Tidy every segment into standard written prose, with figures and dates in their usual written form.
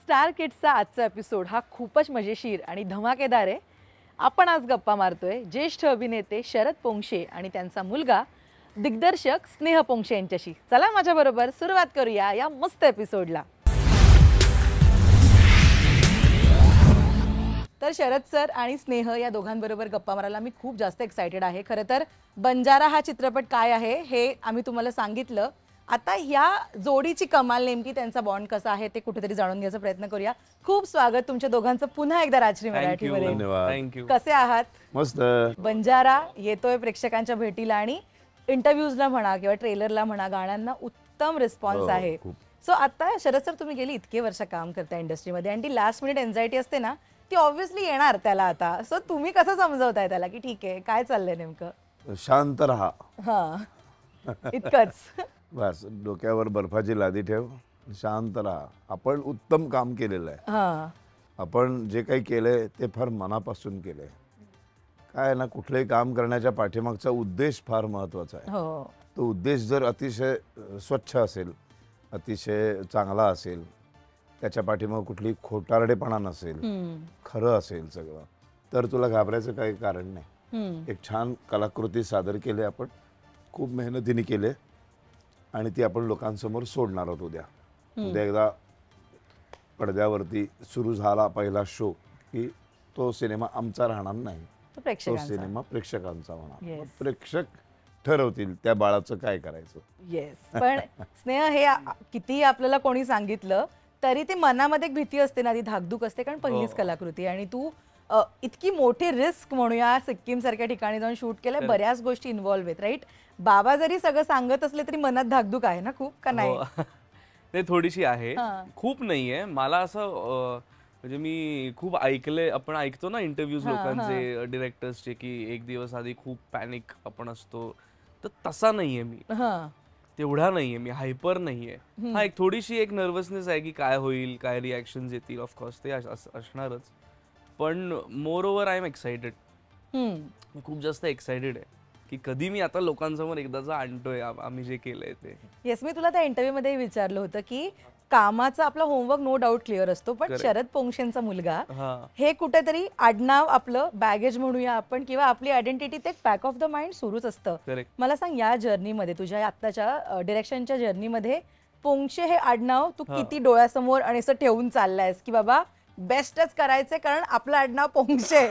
Star किड्सचा आजचा episode हा खूपच मजेशीर आणि धमाकेदार आहे. आपण आज गप्पा मारतोय ज्येष्ठ अभिनेते शरद पोंक्षे आणि त्यांचा मुलगा दिग्दर्शक स्नेह पोंक्षे यांच्याशी. चला माझ्याबरोबर सुरुवात करूया या मस्त एपिसोडला. तर शरद सर आणि स्नेह या दोघांबरोबर गप्पा मारायला मी खूप जास्त एक्साइटेड आहे. खरं तर बंजारा हा चित्रपट काय आहे हे आम्ही तुम्हाला सांगितलं. आता ह्या जोडीची कमाल नेमकी त्यांचा बॉन्ड कसा आहे ते कुठेतरी जाणून घ्यायचा प्रयत्न करूया. खूप स्वागत तुमचं दोघांचं पुन्हा एकदा राजश्री मराठीमध्ये. धन्यवाद. कसे आहात? मस्त. बंजारा येतोय प्रेक्षकांच्या भेटीला आणि इंटरव्ह्यूजला म्हणा किंवा ट्रेलरला म्हणा गाण्यांना उत्तम रिस्पॉन्स आहे. सो आता शरद सर तुम्ही गेली इतके वर्ष काम करता इंडस्ट्रीमध्ये आणि ती लास्ट मिनिट एन्झायटी असते ना ती ऑब्व्हियसली येणार त्याला. आता सो तुम्ही कसं समजवताय त्याला की ठीक आहे काय चाललंय नेमकं? शांत राहा. हा इतकंच. बस डोक्यावर बर्फाची लादी ठेव, शांत राहा. आपण उत्तम काम केलेलं आहे. हा आपण जे काही केलंय ते फार मनापासून केलंय. काय ना कुठलंही काम करण्याच्या पाठीमागचा उद्देश फार महत्त्वाचा आहे. हो तो उद्देश जर अतिशय स्वच्छ असेल, अतिशय चांगला असेल, त्याच्या पाठीमाग कुठली खोटारडेपणा नसेल, खरं असेल सगळं, तर तुला घाबरायचं काही कारण नाही. एक छान कलाकृती सादर केली आपण, खूप मेहनतीने केले आणि ती आपण लोकांसमोर सोडणार आहोत उद्या. उद्या एकदा पडद्यावरती सुरू झाला पहिला शो की तो सिनेमा आमचा राहणार नाही, तो सिनेमा प्रेक्षकांचा होणार. प्रेक्षक ठरवतील त्या बाळाचं काय करायचं. येस. पण स्नेह हे कितीही आपल्याला कोणी सांगितलं तरी ते मनामध्ये एक भीती असते ना, ती धाकधूक असते कारण पहिलीच कलाकृती आणि तू इतकी मोठी रिस्क म्हणूया सिक्कीम सारख्या ठिकाणी जाऊन शूट केलंय. बऱ्याच गोष्टी इन्व्हॉल्व्ह आहेत राईट. बाबा जरी सगळं सांगत असले तरी मनात धाकधूक आहे ना खूप का नाही? ते थोडीशी आहे, खूप नाहीये. मला असं म्हणजे मी खूप ऐकले, आपण ऐकतो ना इंटरव्ह्यूज लोकांचे डिरेक्टर्सचे की एक दिवस आधी खूप पॅनिक आपण असतो, तर तसा नाहीये मी. तेवढा नाहीये मी, हायपर नाहीये. हा एक थोडीशी एक नर्वसनेस आहे की काय होईल, काय रिॲक्शन्स येतील. ऑफकोर्स ते असणारच, पण मोर ओव्हर आय एम एक्साइटेड. मी खूप जास्त एक्साइटेड आहे की कधी मी आता लोकांसमोर एकदाच आणतोय आम्ही जे केलंय ते. येस, मी तुला त्या इंटरव्ह्यू मध्ये विचारलं होतं की कामाचा आपला होमवर्क नो डाऊट क्लिअर असतो, पण शरद पोंक्षेंचा मुलगा हे कुठेतरी आडनाव आपलं बॅगेज म्हणूया आपण किंवा आपली आयडेंटिटी ते बॅक ऑफ द माइंड सुरूच असतं. मला सांग या जर्नीमध्ये, तुझ्या आत्ताच्या डिरेक्शनच्या जर्नीमध्ये पोंक्षे हे आडनाव तू किती डोळ्यासमोर आणि असं ठेवून चाललायस की बाबा बेस्टच करायचंय कारण आपलं आडनाव पोंक्षे?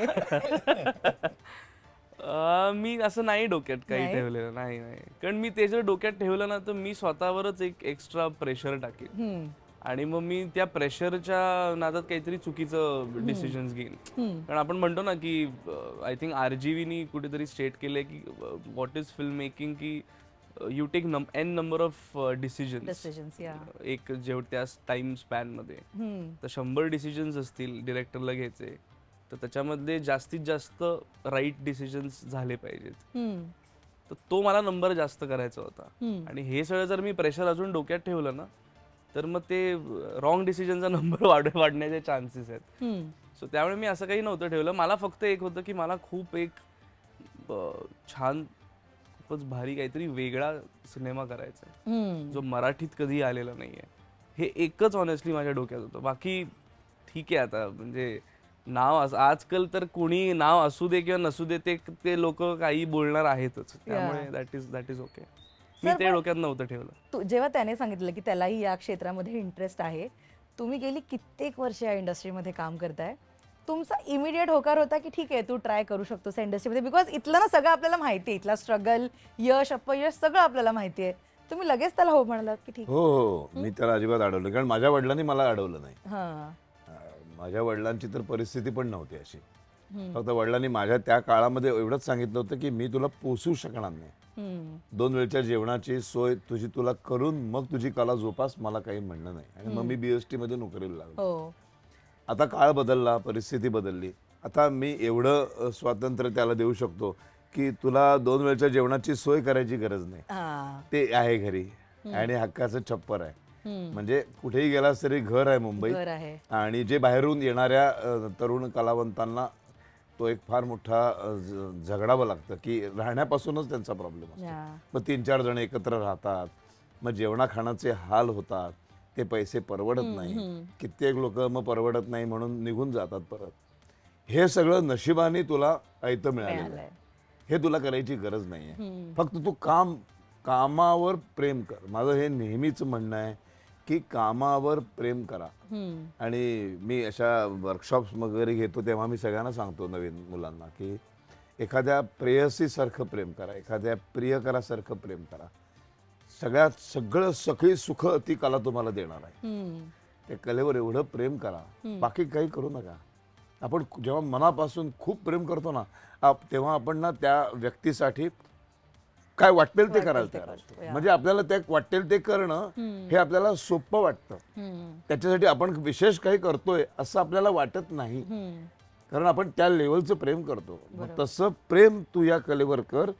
मी असं नाही डोक्यात काही ठेवलेलं नाही. कारण मी ते जर डोक्यात ठेवलं ना तर मी स्वतःवरच एक एक्स्ट्रा प्रेशर टाकेन आणि मग मी त्या प्रेशरच्या नादात काहीतरी चुकीचं डिसिजन्स घेईन. कारण आपण म्हणतो ना की आय थिंक RGVनी कुठेतरी स्टेट केलंय की व्हॉट इज फिल्म मेकिंग की you take n number of decisions एक जेवढ्या टाइम स्पॅन मध्ये. तर 100 डिसिजन्स असतील डिरेक्टरला घ्यायचे, तर त्याच्यामध्ये जास्तीत जास्त राईट डिसिजन्स झाले पाहिजेत. तर तो मला नंबर जास्त करायचा होता आणि हे सगळं जर मी प्रेशर अजून डोक्यात ठेवलं ना तर मग ते रॉंग डिसिजनचा नंबर वाढण्याचे चान्सेस आहेत. सो त्यामुळे मी असं काही नव्हतं ठेवलं. मला फक्त एक होतं की मला खूप एक छान, खूपच भारी काहीतरी वेगळा सिनेमा करायचा आहे जो मराठीत कधी आलेला नाहीये. हे एकच ऑनेस्टली माझ्या डोक्यात होतं. बाकी ठीक आहे, आता म्हणजे नाव आजकाल तर कोणी नाव असू दे किंवा नसू दे ते लोक काही बोलणार आहेतच, त्यामुळे दॅट इज ओके. मी ते डोक्यात नव्हतं ठेवलं. जेव्हा त्याने सांगितलं की त्यालाही या क्षेत्रामध्ये इंटरेस्ट आहे, तुम्ही गेली कित्येक वर्ष या इंडस्ट्रीमध्ये काम करताय, तुमचा इमिडिएट होकार होता की ठीक आहे तू ट्राय करू शकतोस या इंडस्ट्रीमध्ये? बिकॉज इथलं ना सगळं आपल्याला माहिती आहे, इथला स्ट्रगल, यश अपयश सगळं आपल्याला माहिती आहे. तुम्ही लगेच त्याला हो म्हणालात की ठीक? हो, मी त्याला अजिबात अडवलं, कारण माझ्या वडिलांनी मला अडवलं नाही. माझ्या वडिलांची तर परिस्थिती पण नव्हती अशी. फक्त वडिलांनी माझ्या त्या काळामध्ये एवढंच सांगितलं होतं की मी तुला पोसू शकणार नाही, 2 वेळच्या जेवणाची सोय तुझी तुला करून मग तुझी कला जोपास, मला काही म्हणणं नाही. आणि मग मी BST मध्ये नोकरीला लागलो. आता काळ बदलला, परिस्थिती बदलली. आता मी एवढं स्वातंत्र्य त्याला देऊ शकतो की तुला 2 वेळच्या जेवणाची सोय करायची गरज नाही, ते आहे घरी आणि हक्काचं छप्पर आहे. म्हणजे कुठेही गेलास तरी घर आहे मुंबईत. आणि जे बाहेरून येणाऱ्या तरुण कलावंतांना तो एक फार मोठा झगडावं लागतं की राहण्यापासूनच त्यांचा प्रॉब्लेम असतो. मग 3-4 जण एकत्र राहतात, मग जेवणा खाण्याचे हाल होतात, ते पैसे परवडत नाही, कित्येक लोक मग परवडत नाही म्हणून निघून जातात परत. हे सगळं नशिबाने तुला ऐतं मिळालेलं आहे, हे तुला करायची गरज नाहीये. फक्त तू कामावर प्रेम कर. माझं हे नेहमीच म्हणणं आहे की कामावर प्रेम करा. आणि मी अशा वर्कशॉप्स वगैरे घेतो तेव्हा मी सगळ्यांना सांगतो नवीन मुलांना की एखाद्या प्रेयसीसारखं प्रेम करा, एखाद्या प्रियकरासारखं प्रेम करा. सगळी सुख ती कला तुम्हाला देणार आहे. त्या कलेवर एवढं प्रेम करा, बाकी काही करू नका. आपण जेव्हा मनापासून खूप प्रेम करतो ना, तेव्हा आपण ना त्या व्यक्तीसाठी काय वाटेल ते करायला तयार असतो. म्हणजे आपल्याला ते वाटेल ते करणं हे आपल्याला सोपं वाटतं. त्याच्यासाठी आपण विशेष काही करतोय असं आपल्याला वाटत नाही, कारण आपण त्या लेवलचं प्रेम करतो. मग तसं प्रेम तू या कलेवर कर.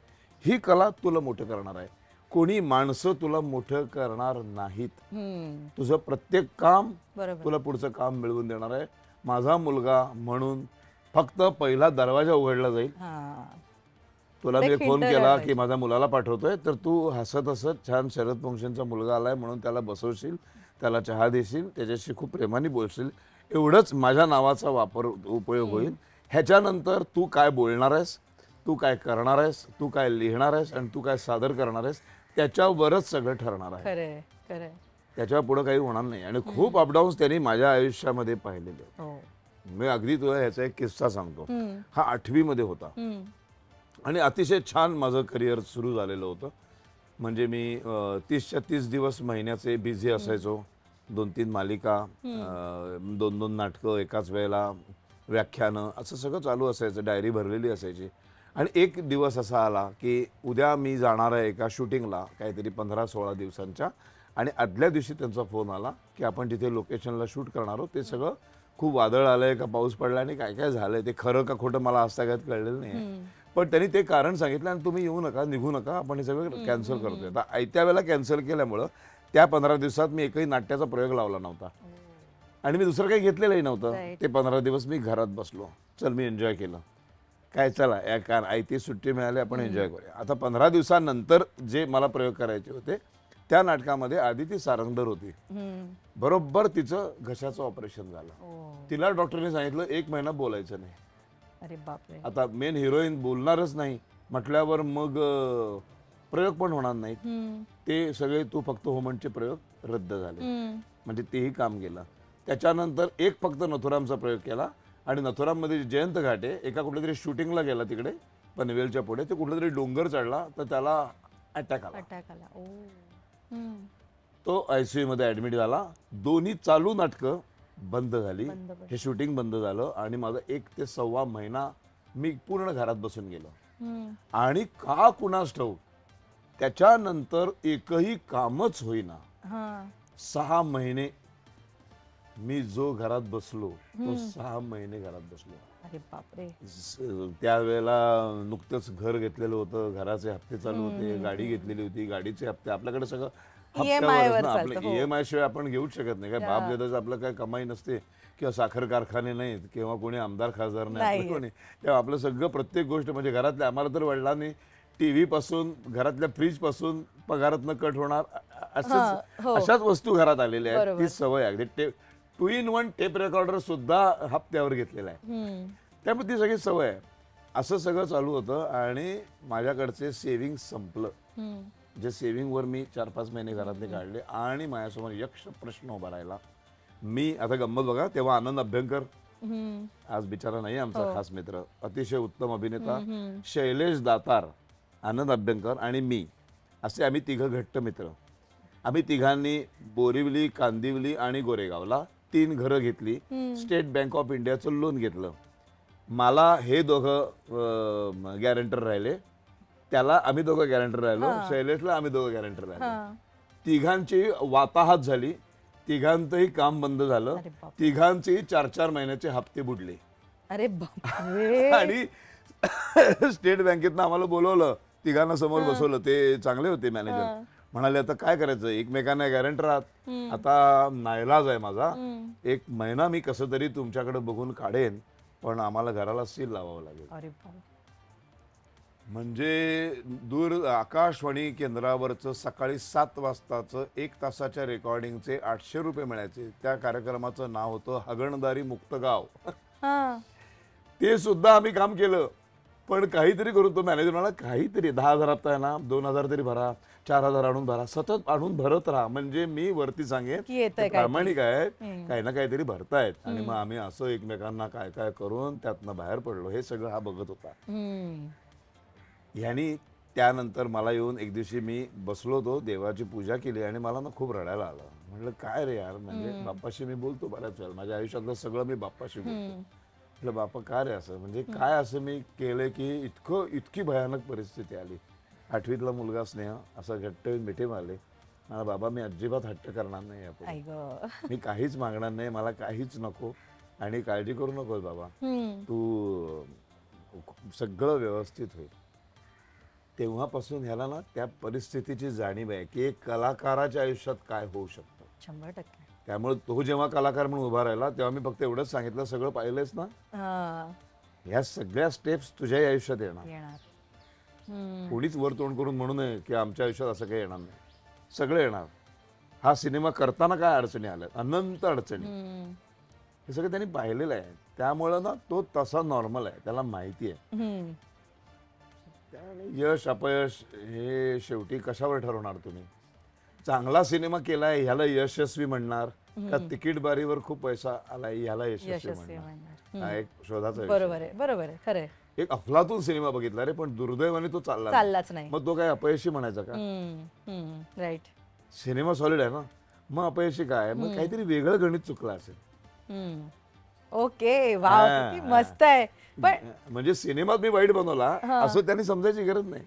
ही कला तुला मोठं करणार आहे. कोणी माणसं तुला मोठं करणार नाहीत. तुझं प्रत्येक काम तुला पुढचं काम मिळवून देणार आहे. माझा मुलगा म्हणून फक्त पहिला दरवाजा उघडला जाईल. तुला मी फोन केला की माझ्या मुलाला पाठवतोय, तर तू हसत हसत छान शरद पोंक्षेंचा मुलगा आलाय म्हणून त्याला बसवशील, त्याला चहा देशील, त्याच्याशी खूप प्रेमाने बोलशील. एवढंच माझ्या नावाचा उपयोग होईल. ह्याच्यानंतर तू काय बोलणार आहेस, तू काय करणार आहेस, तू काय लिहिणार आहेस आणि तू काय सादर करणार आहेस त्याच्यावरच सगळं ठरणार आहे. त्याच्या पुढे काही होणार नाही. आणि खूप अपडाऊन्स त्यांनी माझ्या आयुष्यामध्ये पाहिलेले. मी अगदी तुला ह्याचा एक किस्सा सांगतो. हा 8वी मध्ये होता आणि अतिशय छान माझं करिअर सुरू झालेलं होतं. म्हणजे मी 30च्या 30 दिवस महिन्याचे बिझी असायचो. 2-3 मालिका, 2-2 नाटकं एकाच वेळेला, व्याख्यानं, असं सगळं चालू असायचं. डायरी भरलेली असायची. आणि एक दिवस असा आला की उद्या मी जाणार आहे एका शूटिंगला, काहीतरी 15-16 दिवसांच्या. आणि आदल्या दिवशी त्यांचा फोन आला की आपण जिथे लोकेशनला शूट करणार आहोत ते सगळं खूप वादळ आलंय का पाऊस पडला आणि काय काय झालंय, ते खरं का खोटं मला आजतागायत कळलेलं नाही. पण त्यांनी ते कारण सांगितलं आणि तुम्ही येऊ नका, निघू नका, आपण हे सगळं कॅन्सल करतोय. आता आयत्या वेळेला कॅन्सल केल्यामुळं त्या 15 दिवसात मी एकही नाट्याचा प्रयोग लावला नव्हता आणि मी दुसरं काही घेतलेलंही नव्हतं. ते 15 दिवस मी घरात बसलो. चल मी एन्जॉय केलं. काय चला या कारण आयती सुट्टी मिळाली, आपण एन्जॉय करूया. आता 15 दिवसानंतर जे मला प्रयोग करायचे होते त्या नाटकामध्ये आदिती सारंगधर होती. बरोबर तिचं घशाचं ऑपरेशन झालं. तिला डॉक्टरने सांगितलं 1 महिना बोलायचं नाही. अरे बापरे. आता मेन हिरोईन बोलणारच नाही म्हटल्यावर मग प्रयोग पण होणार नाहीत. ते सगळे तू फक्त होमनचे प्रयोग रद्द झाले. म्हणजे तेही काम गेलं. त्याच्यानंतर एक फक्त नथुरामचा प्रयोग केला आणि नथुराममध्ये जयंत घाटे एका कुठल्या तरी शूटिंगला गेला तिकडे पनवेलच्या पुढे. ते कुठला तरी डोंगर चढला तर त्याला अटॅक आला. तो ICU मध्ये ऍडमिट झाला. दोन्ही चालू नाटकं बंद झाली. हे शूटिंग बंद झालं आणि माझा 1 ते सव्वा महिना मी पूर्ण घरात बसून गेलो. आणि का कुणास ठाऊक त्याच्यानंतर एकही कामच होईना. 6 महिने मी जो घरात बसलो तो 6 महिने घरात बसलो. अरे बापरे. त्यावेळेला नुकतंच घर घेतलेलं होतं, घराचे हप्ते चालू होते, गाडी घेतलेली होती, गाडीचे हप्ते, आपल्याकडे सगळं आपलं EMI शिवाय आपण घेऊच शकत नाही. काय बाप देताच आपलं काय कमाई नसते किंवा साखर कारखाने नाहीत किंवा कोणी आमदार खासदार नाही कोणी. तेव्हा आपलं सगळं प्रत्येक गोष्ट म्हणजे घरातल्या आम्हाला तर वडिलांनी TV पासून, घरातल्या फ्रीज पासून पगारातनं कट होणार अशाच वस्तू घरात आलेल्या आहेत. ती सवय अगदी 2-in-1 टेप रेकॉर्डर सुद्धा हप्त्यावर घेतलेला आहे. त्यामुळे ती सगळी सवय आहे. असं सगळं चालू होतं आणि माझ्याकडचे सेव्हिंग संपलं. जे सेव्हिंगवर मी 4-5 महिने घरातले काढले आणि माझ्यासमोर यक्ष प्रश्न उभा राहिला. मी आता गंमत बघा, तेव्हा आनंद अभ्यंकर, आज बिचारा नाही आमचा खास मित्र, अतिशय उत्तम अभिनेता, शैलेश दातार, आनंद अभ्यंकर आणि मी असे आम्ही 3 घट्ट मित्र. आम्ही तिघांनी बोरिवली, कांदिवली आणि गोरेगावला 3 घरं घेतली. स्टेट बँक ऑफ इंडियाचं लोन घेतलं. मला हे दोघं गॅरंटर राहिले, त्याला आम्ही दोघं गॅरंटर राहिलो, शैलेशला आम्ही दोघं गॅरंटर राहिलो. तिघांची वाताहत झाली, तिघांचंही काम बंद झालं, तिघांचेही 4-4 महिन्याचे हप्ते बुडले. अरे बापरे. आणि स्टेट बँकेतनं आम्हाला बोलवलं, तिघांना समोर बसवलं. ते चांगले होते मॅनेजर. म्हणाले आता काय करायचं, एकमेकांना गॅरंटर आहात, आता नाईलाज आहे माझा, 1 महिना मी कसं तरी तुमच्याकडे बघून काढेन, पण आम्हाला घराला सील लावावं लागेल. म्हणजे आकाशवाणी केंद्रावरचं सकाळी 7 वाजताचं 1 तासाच्या रेकॉर्डिंगचे 800 रुपये मिळायचे. त्या कार्यक्रमाचं नाव होतं हगणदारी मुक्त गाव. हा. ते सुद्धा आम्ही काम केलं. पण काहीतरी करून तो मॅनेजर म्हणाला काहीतरी 10,000 हप्ता आहे ना, 2,000 तरी भरा, 4,000 आणून भरा, सतत आणून भरत राहा. म्हणजे मी वरती सांगेन की येतंय ते प्रामाणिक आहेत, काही ना काहीतरी भरतायत. आणि मग आम्ही असं एकमेकांना काय काय करून त्यातनं बाहेर पडलो. हे सगळं हा बघत होता. ह्यानी त्यानंतर मला येऊन एक दिवशी मी बसलो होतो, देवाची पूजा केली आणि मला ना खूप रडायला आलं. म्हटलं काय रे यार, म्हणजे बाप्पाशी मी बोलतो बऱ्याच वेळा, माझ्या आयुष्यातलं सगळं मी बाप्पाशी बोलतो. म्हटलं बाप्पा काय रे असं, म्हणजे काय असं मी केलं की इतकी भयानक परिस्थिती आली. 8वीतला मुलगा स्नेह असा घट्ट मिठी मारले. मला बाबा मी अजिबात हट्ट करणार नाही यापुढे, मी काहीच मागणार नाही, मला काहीच नको आणि काळजी करू नकोस बाबा, तू सगळं व्यवस्थित होईल. तेव्हापासून ह्याला ना त्या परिस्थितीची जाणीव आहे की एक कलाकाराच्या आयुष्यात काय होऊ शकतं. 100%. त्यामुळे तो जेव्हा कलाकार म्हणून उभा राहिला तेव्हा मी फक्त एवढंच सांगितलं, सगळं पाहिलंयस ना, ह्या सगळ्या स्टेप्स तुझ्याही आयुष्यात येणार. कोणीच वर तोंड करून म्हणू नये की आमच्या आयुष्यात असं काही येणार नाही. सगळं येणार. हा सिनेमा करताना काय अडचणी आल्या, अनंत अडचणी, हे सगळं त्यांनी पाहिलेलं आहे. त्यामुळं ना तो तसा नॉर्मल आहे, त्याला माहिती आहे. यश अपयश हे शेवटी कशावर ठरवणार तुम्ही? चांगला सिनेमा केलाय ह्याला यशस्वी म्हणणार का तिकीट बारीवर खूप पैसा आलाय ह्याला यशस्वी म्हणणार? हा एक शोधाचा विषय. बरोबर आहे, बरोबर आहे, खरंय. एक अफलातून सिनेमा बघितला रे, पण दुर्दैवाने तो चाललाच नाही. मग तो काय अपयशी म्हणायचा का? राईट. सिनेमा सॉलिड आहे ना, मग अपयशी काय? मग काहीतरी वेगळं गणित चुकलं असेल. ओके, वाव, किती मस्त आहे. पण म्हणजे सिनेमात मी वाईट बनवला असं त्यांनी समजायची गरज नाही.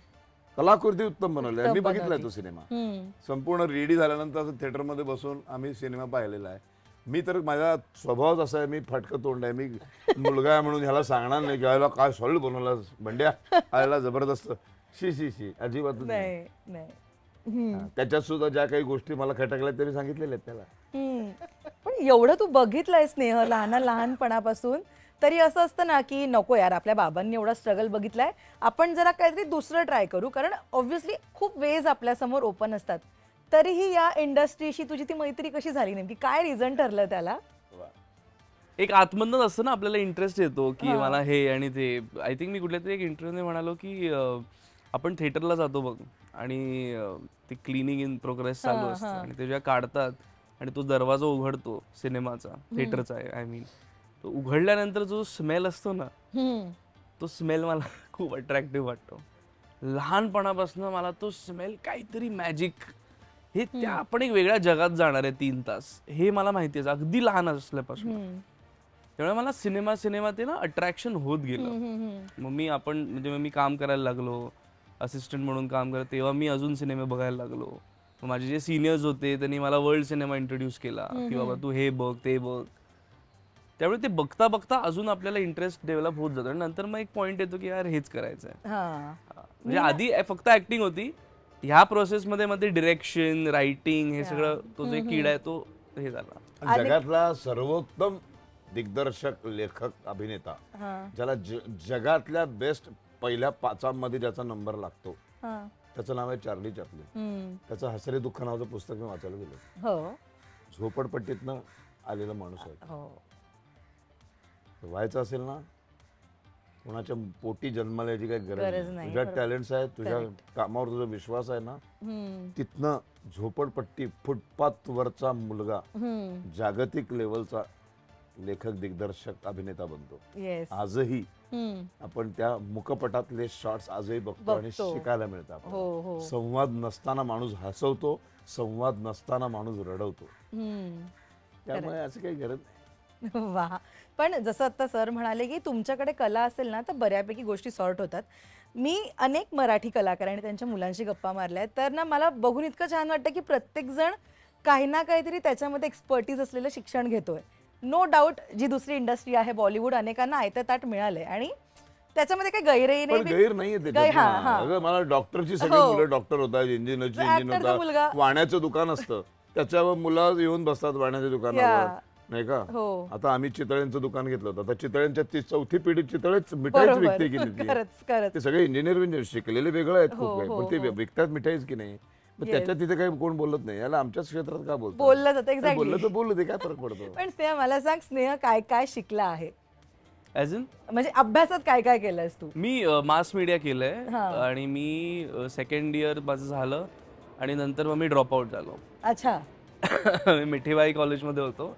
कलाकृती उत्तम बनवली. मी बघितलाय तो सिनेमा संपूर्ण रेडी झाल्यानंतर थिएटरमध्ये बसून आम्ही सिनेमा पाहिलेला आहे. मी तर माझा स्वभावच असा आहे, मी फटकं तोंड आहे, मी मुलगा आहे म्हणून ह्याला सांगणार नाही की ह्याला काय सॉलिड बनवला बंड्या, ह्याला जबरदस्त, शी शी शी, अजिबात नाही. त्याच्यात सुद्धा ज्या काही गोष्टी मला खटकल्या तरी सांगितलेल्या आहेत त्याला. पण एवढं तू बघितलंय स्नेह लहानपणापासून, तरी असं असतं ना की नको यार, आपल्या बाबांनी एवढा स्ट्रगल बघितलाय, आपण जरा काहीतरी दुसरं ट्राय करू. कारण ऑब्व्हियसली खूप वेज आपल्या समोर ओपन असतात. तरीही या इंडस्ट्रीशी तुझी ती मैत्री कशी झाली, नेमकी काय रिझन ठरलं त्याला? एक आत्मनच असतं ना, आपल्याला इंटरेस्ट येतो की मला हे आणि ते. आय थिंक मी कुठल्या तरी एक इंटरव्ह्यूने म्हणालो की आपण थिएटरला जातो बघ आणि ते क्लिनिंग इन प्रोग्रेस चालू असतं आणि ते जेव्हा काढतात आणि तो दरवाजा उघडतो सिनेमाचा, थिएटरचा आय मीन, तो उघडल्यानंतर जो स्मेल असतो ना, तो स्मेल मला खूप अट्रॅक्टिव्ह वाटतो. लहानपणापासून मला तो स्मेल काहीतरी मॅजिक, हे त्या आपण एक वेगळ्या जगात जाणार आहे 3 तास, हे मला माहिती आहे अगदी लहान असल्यापासून. त्यामुळे मला सिनेमा ते ना अट्रॅक्शन होत गेलं. मग मी काम करायला लागलो, असिस्टंट म्हणून काम करत, तेव्हा मी अजून सिनेमे बघायला लागलो. माझे जे सिनियर्स होते त्यांनी मला वर्ल्ड सिनेमा इंट्रोड्यूस केला की बाबा तू हे बघ ते बघ. त्यामुळे ते बघता बघता अजून आपल्याला इंटरेस्ट डेव्हलप होत जातो. नंतर मग एक पॉइंट येतो की यार हेच करायचं आहे. म्हणजे आधी फक्त ऍक्टिंग होती, ह्या प्रोसेसमध्ये मध्ये डिरेक्शन, रायटिंग, हे सगळं तो जो किडा आहे तो हे झाला. जगातला सर्वोत्तम दिग्दर्शक, लेखक, अभिनेता, ज्याला जगातल्या बेस्ट पहिल्या 5 मध्ये ज्याचा नंबर लागतो, त्याचं नाव आहे चार्ली चॅप्लिन. त्याचं हसरे दुःख नावाचं पुस्तक मी वाचायला गेलो. झोपडपट्टीतनं आलेला माणूस आहे. व्हायचं असेल ना, कोणाच्या पोटी जन्माला काही गरज नाही. तुझ्या टॅलेंट्स आहेत, तुझ्या कामावर तुझा विश्वास आहे ना, तिथनं झोपडपट्टी फुटपाथ वरचा मुलगा जागतिक लेवलचा लेखक, दिग्दर्शक, अभिनेता बनतो. आजही आपण त्या मुखपटातले शॉट्स आजही बघतो आणि शिकायला मिळतात. संवाद नसताना माणूस हसवतो, संवाद नसताना माणूस रडवतो. त्यामुळे असं काही गरज नाही. वा. पण जसं आता सर म्हणाले की तुमच्याकडे कला असेल ना तर बऱ्यापैकी गोष्टी सॉर्ट होतात. मी अनेक मराठी कलाकार आणि त्यांच्या मुलांशी गप्पा मारल्या आहेत, तर ना मला बघून इतकं छान वाटतं की प्रत्येक जण काही ना काहीतरी त्याच्यामध्ये एक्सपर्टीज असलेलं शिक्षण घेतोय. नो डाऊट जी दुसरी इंडस्ट्री आहे बॉलिवूड, अनेकांना आयतं ताट मिळालंय आणि त्याच्यामध्ये काही गैरही नाही. गैर नाहीये. मला डॉक्टरची सगळी मुलं डॉक्टर होतात, इंजिनियर होतात, वाण्याचं दुकान असतं त्याच्यावर मुलं येऊन बसतात वाण्याच्या दुकानावर, नाही का? हो. आता आम्ही चितळ्यांचं दुकान घेतलं होतं. आता चितळ्यांच्या चौथी पिढी चितळेच मिठाईच बरोबर. विकते की नाही? खरंच ते सगळे इंजिनियर शिकलेले वेगळं आहेत खूप काही, पण ते विकतात मिठाईच की नाही? मग त्याच्यात तिथे काही कोण बोलत नाही, याला आमच्याच क्षेत्रात का बोलतो? बोललं जातं बोललं एक्झॅक्टली. तर बोललं, ते काय फरक पडतो? पण स्नेहा मला सांग, स्नेह काय काय शिकला आहे, ॲज इन म्हणजे अभ्यासात काय काय केलंयस तू? मी मास मीडिया केलंय आणि मी सेकंड इयर माझं झालं आणि नंतर मग मी ड्रॉप आउट झालो. अच्छा. मिठीबाई कॉलेजमध्ये होतो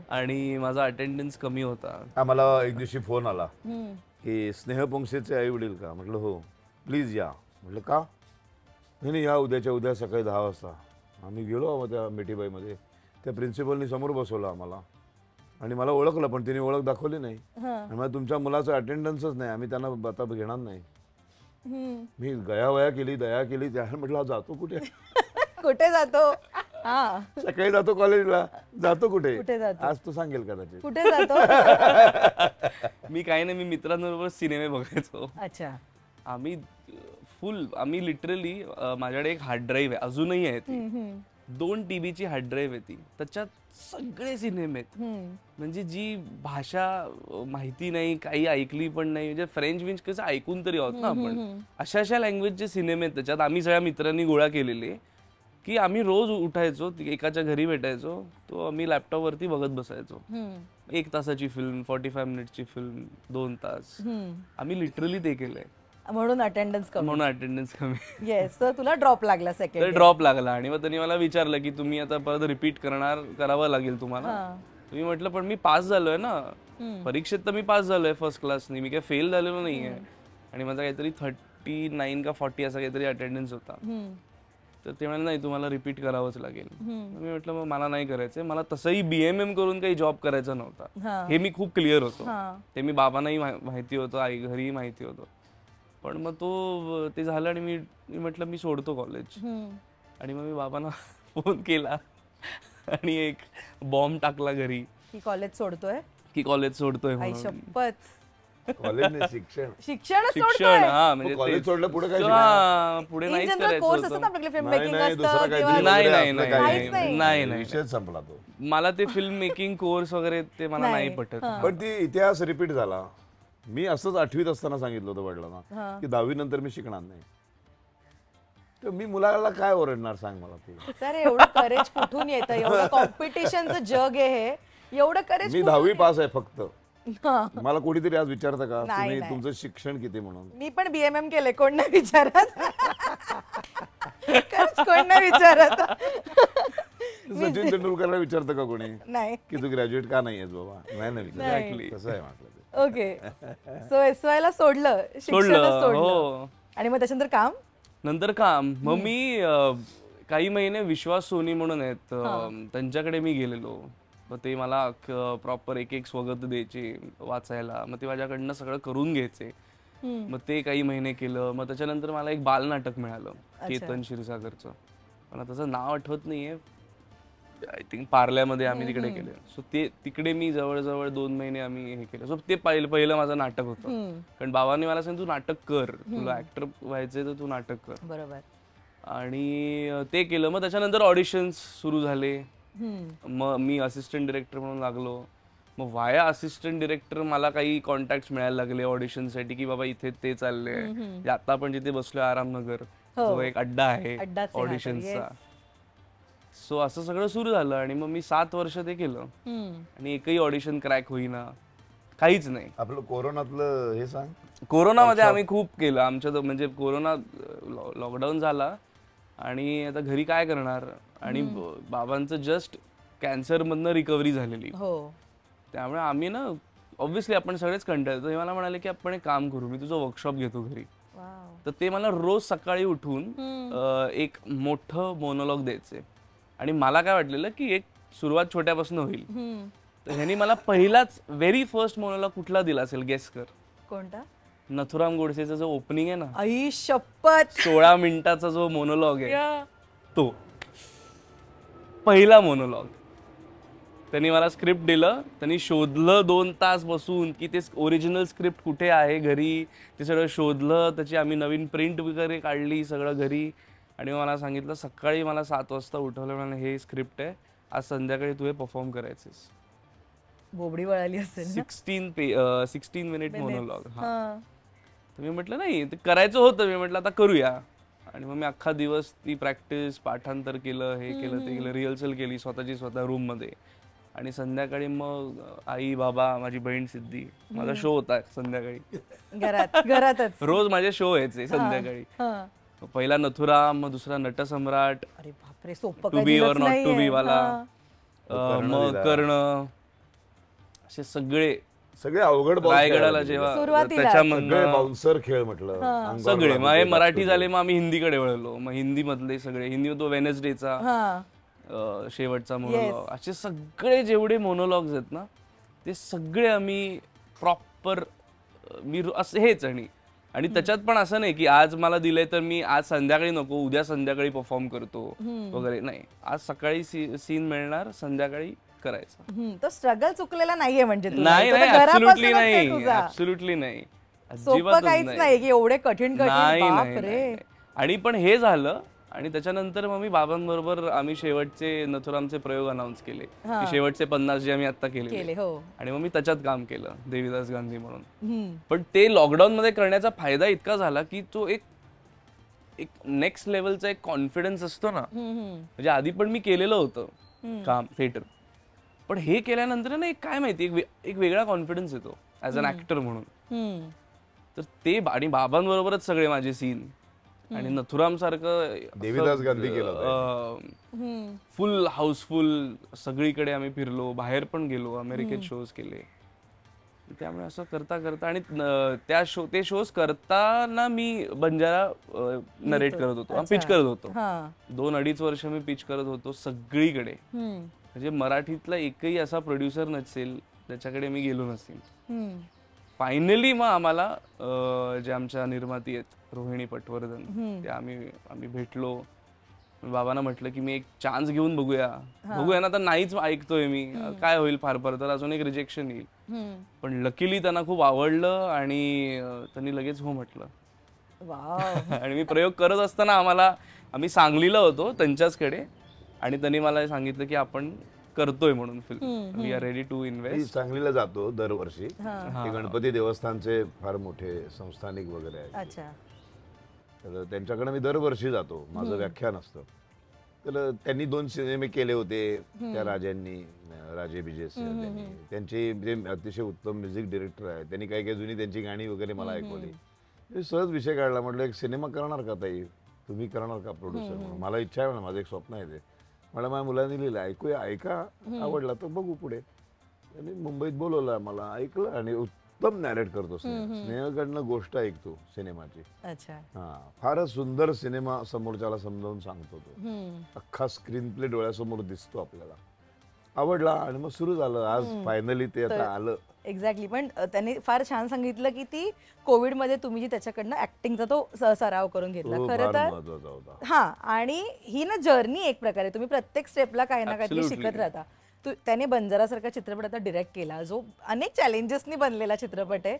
आणि माझा अटेंडन्स कमी होता. आम्हाला एक दिवशी फोन आला की स्नेह पोंक्षेचे आई वडील का? म्हटलं हो, प्लीज या. म्हटलं का? नाही नाही, या उद्याच्या उद्या सकाळी 10 वाजता. आम्ही गेलो त्या मिठीबाईमध्ये. त्या प्रिन्सिपलनी समोर बसवलं आम्हाला आणि मला ओळखलं, पण तिने ओळख दाखवली नाही. आणि मला तुमच्या मुलाचं अटेंडन्सच नाही, आम्ही त्यांना आता घेणार नाही. मी गयावया केली, दया केली. त्या म्हटलं हा जातो कुठे? कुठे जातो? हा, सकाळी जातो कॉलेजला, जातो कुठे? कुठे जातो? आज तो सांगेल कदाचित. कुठे जातो? मी काही नाही, मी मित्रांबरोबर सिनेमे बघायचो. अच्छा. आम्ही लिटरली माझ्याकडे एक हार्ड ड्राईव्ह आहे, अजूनही आहे ती. 2 TB ची हार्ड ड्राईव्ह आहे ती. त्याच्यात सगळे सिनेमे आहेत. म्हणजे जी भाषा माहिती नाही, काही ऐकली पण नाही, म्हणजे फ्रेंच विंच कसं ऐकून तरी आहोत ना आपण, अशा लँग्वेजचे सिनेमे आहेत त्याच्यात. आम्ही सगळ्या मित्रांनी गोळा केलेले की आम्ही रोज उठायचो, एकाच्या घरी भेटायचो, तो आम्ही लॅपटॉपवरती बघत बसायचो. 1 तासाची फिल्म, 45 मिनिटची फिल्म, 2 तास. आम्ही लिटरली ते केलंय. म्हणून अटेंडन्स कमी. म्हणून अटेंडन्स कमी. येस, तर तुला ड्रॉप लागला तर सेकंड. ड्रॉप लागला आणि मग त्यांनी मला विचारलं की तुम्ही आता परत रिपीट करावं लागेल तुम्हाला. मी म्हटलं पण मी पास झालोय ना परीक्षेत, तर मी पास झालोय फर्स्ट क्लासनी, मी काय फेल झालेलो नाहीये. आणि माझा काहीतरी 39 का 40 असा काहीतरी अटेंडन्स होता. तर ते म्हणाले नाही, तुम्हाला रिपीट करावंच लागेल. मी म्हटलं मग मला नाही करायचंय, मला तसंही BMM करून काही जॉब करायचा नव्हता, हे मी खूप क्लिअर होतो. ते मी बाबांनाही माहिती होतं, आई घरीही माहिती होतं. पण मग ते झालं आणि मी म्हटलं मी सोडतो कॉलेज. आणि मग मी बाबांना फोन केला आणि एक बॉम्ब टाकला घरी की कॉलेज सोडतोय, की कॉलेज सोडतोय आई म्हणून. शपथ. कॉलेज नाही, शिक्षण. शिक्षणच शिक्षण, सोडतोय. हा म्हणजे कॉलेज सोडलं पुढे काय? पुढे इन नाहीच जनरल करायचं कोर्स असतात होतं. आपल्याकडे, फिल्म नाही, मेकिंग नाही, दुसरं असतं काहीतरी किंवा वगैरे नाही, आपलं नाही, काही नाही. नाही, नाही. विषयच संपला तो. मला ते फिल्म मेकिंग कोर्स वगैरे ते मला नाही पटत. पण ती इतिहास रिपीट झाला. मी असंच 8वीत असताना सांगितलं होतं वडिलांना की 10वी नंतर मी शिकणार नाही. तर मी मुलाला काय ओरडणार सांग मला तू? सर एवढं करेज कुठून येतं? एवढं कॉम्पिटिशनचं जग आहे हे, एवढं करेज. मी 10वी पास आहे फक्त. हा. मला कोणीतरी आज विचारतं का नाही, तुम्ही नाही. तुमचं शिक्षण किती म्हणून? मी पण BMM केले, कोण नाही विचारत. खरंच कोण नाही विचारत. सचिन तेंडुलकरला विचारतं का कोणी नाही. की तू ग्रॅज्युएट का नाही आहेस बाबा? नाही ना विचारत. कसं आहे म्हटलं ते. ओके, सो SY ला सोडलं, शिक्षणच सोडलं, सोडलं. हो. आणि मग त्याच्यानंतर काम. नंतर काम मग मी काही महिने विश्वास सोनी म्हणून आहेत, त्यांच्याकडे मी गेलेलो. मग ते मला प्रॉपर एक स्वगत द्यायचे वाचायला, मग ते माझ्याकडनं सगळं करून घ्यायचे. मग ते काही महिने केलं. मग त्याच्यानंतर मला एक बालनाटक मिळालं केतन क्षीरसागरचं, मला त्याचं नाव आठवत नाहीये, आय थिंक पार्ल्यामध्ये आम्ही तिकडे केले. सो ते तिकडे मी जवळजवळ 2 महिने आम्ही हे केलं. सो ते पहिलं माझं नाटक होतं. कारण बाबांनी मला सांगितलं तू नाटक कर, तुला ऍक्टर व्हायचंय तर तू नाटक कर. बरोबर. आणि ते केलं. मग त्याच्यानंतर ऑडिशन्स सुरू झाले. मग मी असिस्टंट डिरेक्टर म्हणून लागलो. मग वाया असिस्टंट डिरेक्टर मला काही कॉन्टॅक्ट मिळायला लागले ऑडिशनसाठी की बाबा इथे ते चालले. आता आपण जिथे बसलोय आरामनगर, जो एक अड्डा आहे ऑडिशनचा. सो असं सगळं सुरू झालं आणि मग मी 7 वर्ष ते केलं आणि एकही ऑडिशन क्रॅक होईना, काहीच नाही. आपलं कोरोनातलं हे सांग. कोरोनामध्ये आम्ही खूप केलं. आमच्या म्हणजे कोरोना लॉकडाऊन झाला आणि आता घरी काय करणार. आणि बाबांचं जस्ट कॅन्सरमधनं रिकव्हरी झालेली, त्यामुळे आम्ही ना ऑब्व्हियसली आपण सगळेच कंटाळतो. हे मला म्हणाले की आपण एक काम करू, मी तुझं वर्कशॉप घेतो घरी. तर ते मला रोज सकाळी उठून एक मोठं मोनोलॉग द्यायचे. आणि मला काय वाटलेलं की एक सुरुवात छोट्यापासून होईल. तर ह्यांनी मला पहिलाच व्हेरी फर्स्ट मोनोलॉग कुठला दिला असेल, गेस कर. कोणता? नथुराम गोडसेचा जो ओपनिंग आहे ना, आई शपथ, 16 मिनिटाचा जो मोनोलॉग आहे, तो पहिला मोनोलॉग. त्यांनी मला स्क्रिप्ट दिलं, त्यांनी शोधलं 2 तास बसून की ते ओरिजिनल स्क्रिप्ट कुठे आहे घरी. ते सगळं शोधलं, त्याची आम्ही नवीन प्रिंट वगैरे काढली सगळं घरी. आणि मला सांगितलं, सकाळी मला 7 वाजता उठवलं, म्हणाले हे स्क्रिप्ट आहे, आज संध्याकाळी तू हे परफॉर्म करायचेस. बोबडी वळाली असेल ना? 16 मिनिट मोनोलॉग. हा. तर मी म्हटलं नाही ते करायचं होतं, मी म्हटलं आता करूया. आणि मग मी अख्खा दिवस ती प्रॅक्टिस, पाठांतर केलं, हे केलं ते केलं, रिहर्सल केली स्वतः रूम मध्ये. आणि संध्याकाळी मग आई, बाबा, माझी बहीण सिद्धी, माझा शो होता संध्याकाळी घरातच रोज माझे शो व्हायचे संध्याकाळी. हा. पहिला नथुराम, मग दुसरा नटसम्राट, अरे बापरे, सोपं टू काही बी दिलंच और नॉट टू बी नाहीये. वाला, हा. मग कर्ण, असे सगळे सगळे अवघड balls रायगडाला खेळायला जेव्हा सुरुवातीला. सगळे त्याच्यामधनं बाउन्सर खेळ म्हटलं अंगावर सगळे लागून मग हे ते मराठी लागतं झाले, ते. मग आम्ही हिंदीकडे वळलो. मग हिंदी मधले सगळे, हिंदी तो वेनसडेचा हा. शेवटचा मोनोलॉग, असे सगळे जेवढे मोनोलॉग्स आहेत ना ते सगळे आम्ही प्रॉपर असं हेच. आणि त्याच्यात पण असं नाही की आज मला दिलंय तर मी आज संध्याकाळी नको उद्या संध्याकाळी परफॉर्म करतो वगैरे, नाही. आज सकाळी सीन मिळणार, संध्याकाळी करायचा. तो स्ट्रगल चुकलेला नाहीये म्हणजे तुला. नाही तो तर नाही, ऍब्सोल्युटली घरापासूनच आहे नाही, तुझा. ऍब्सोल्युटली नाही, सोपं अजिबातच काहीच नाही की एवढे कठीण नाही, बाप नाही, रे. नाही. आणि पण हे झालं आणि त्याच्यानंतर मग मी बाबांबरोबर आम्ही शेवटचे नथुरामचे प्रयोग अनाऊन्स केले, की शेवटचे 50 जे आम्ही आता केले. केले हो. आणि मग मी त्याच्यात काम केलं देवीदास गांधी म्हणून. हम्म. पण ते लॉकडाऊन मध्ये करण्याचा फायदा इतका झाला की तो एक नेक्स्ट लेवलचा एक कॉन्फिडन्स असतो ना. म्हणजे आधी पण मी केलेलं होतं काम थिएटर, पण हे केल्यानंतर ना एक काय माहिती एक वेगळा कॉन्फिडन्स येतो ऍज अन ऍक्टर म्हणून. तर ते आणि बाबांबरोबरच सगळे माझे सीन आणि नथुराम सारखं देवीदास गांधी केलं फुल हाऊसफुल, सगळीकडे आम्ही फिरलो, बाहेर पण गेलो, अमेरिकेत शोज केले. त्यामुळे असं करता करता आणि ते शोज करताना मी बंजारा नरेट करत होतो, पिच करत होतो. 2-2.5 वर्ष मी पिच करत होतो सगळीकडे. म्हणजे मराठीतला एकही असा प्रोड्युसर नसेल त्याच्याकडे मी गेलो नसेल. फायनली मग आम्हाला जे आमच्या निर्माती आहेत रोहिणी पटवर्धन, ते आम्ही भेटलो. बाबांना म्हटलं की मी एक चान्स घेऊन बघूया ना, तर नाहीच ऐकतोय मी, काय होईल फार तर अजून एक रिजेक्शन येईल. पण लकीली त्यांना खूप आवडलं आणि त्यांनी लगेच हो म्हटलं. आणि मी प्रयोग करत असताना आम्ही सांगलीला होतो त्यांच्याचकडे आणि त्यांनी मला सांगितलं की आपण करतोय म्हणून film, we are ready to invest. सांगलीला जातो दरवर्षी, ते गणपती देवस्थानचे फार मोठे संस्थानिक वगैरे आहेत, तर त्यांच्याकडे मी दरवर्षी जातो, माझं व्याख्यान असतं. तर त्यांनी 2 सिनेमे केले होते त्या राजे बिजेस, त्यांचे जे अतिशय उत्तम म्युझिक डिरेक्टर आहेत, त्यांनी काही जुनी त्यांची गाणी वगैरे मला ऐकवली. सहज विषय काढला, म्हटलं एक सिनेमा करणार का ताई, तुम्ही करणार का प्रोड्युसर म्हणून. मला इच्छा आहे, माझं एक स्वप्न आहे ते. मला माझ्या मुलांनी लिहिलं, ऐका, आवडला तर बघू पुढे. त्यांनी मुंबईत बोलवलं मला, ऐकलं आणि उत्तम नॅरेट करतो. स्नेहकडनं गोष्ट ऐकतो सिनेमाची. फारच सुंदर सिनेमा समोरच्याला समजावून सांगतो तो. अख्खा स्क्रीन प्ले डोळ्यासमोर दिसतो आपल्याला. आवडला आणि मग सुरू झालं. आज फायनली ते आता आलं. एक्झॅक्टली. पण त्यांनी फार छान सांगितलं की ती कोविड मध्ये तुम्ही जी त्याच्याकडनं ऍक्टिंगचा तो सराव करून घेतला, खरं तर. हा, आणि ही ना जर्नी एक प्रकारे तुम्ही प्रत्येक स्टेपला काही ना काहीतरी शिकत राहता. त्याने बंजारासारखा चित्रपट आता डिरेक्ट केला, जो अनेक चॅलेंजेसनी बनलेला चित्रपट आहे.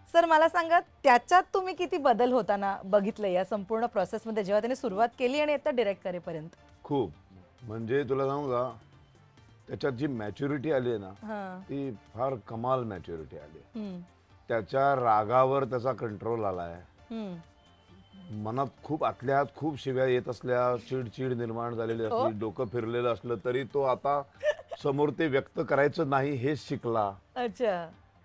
सर मला सांगा, त्याच्यात तुम्ही किती बदल होताना बघितलं या संपूर्ण प्रोसेसमध्ये, जेव्हा त्याने सुरुवात केली आणि आता डिरेक्ट करेपर्यंत? खूप. म्हणजे तुला सांगू का, त्याच्यात जी मॅच्युरिटी आली आहे ना, ती फार कमाल मॅच्युरिटी आली. त्याच्या रागावर त्याचा कंट्रोल आलाय. मनात खूप आतल्या आत खूप शिव्या येत असल्या, चिडचिड निर्माण झालेली असली, डोकं फिरलेलं असलं तरी तो आता समोर ते व्यक्त करायचं नाही हे शिकला.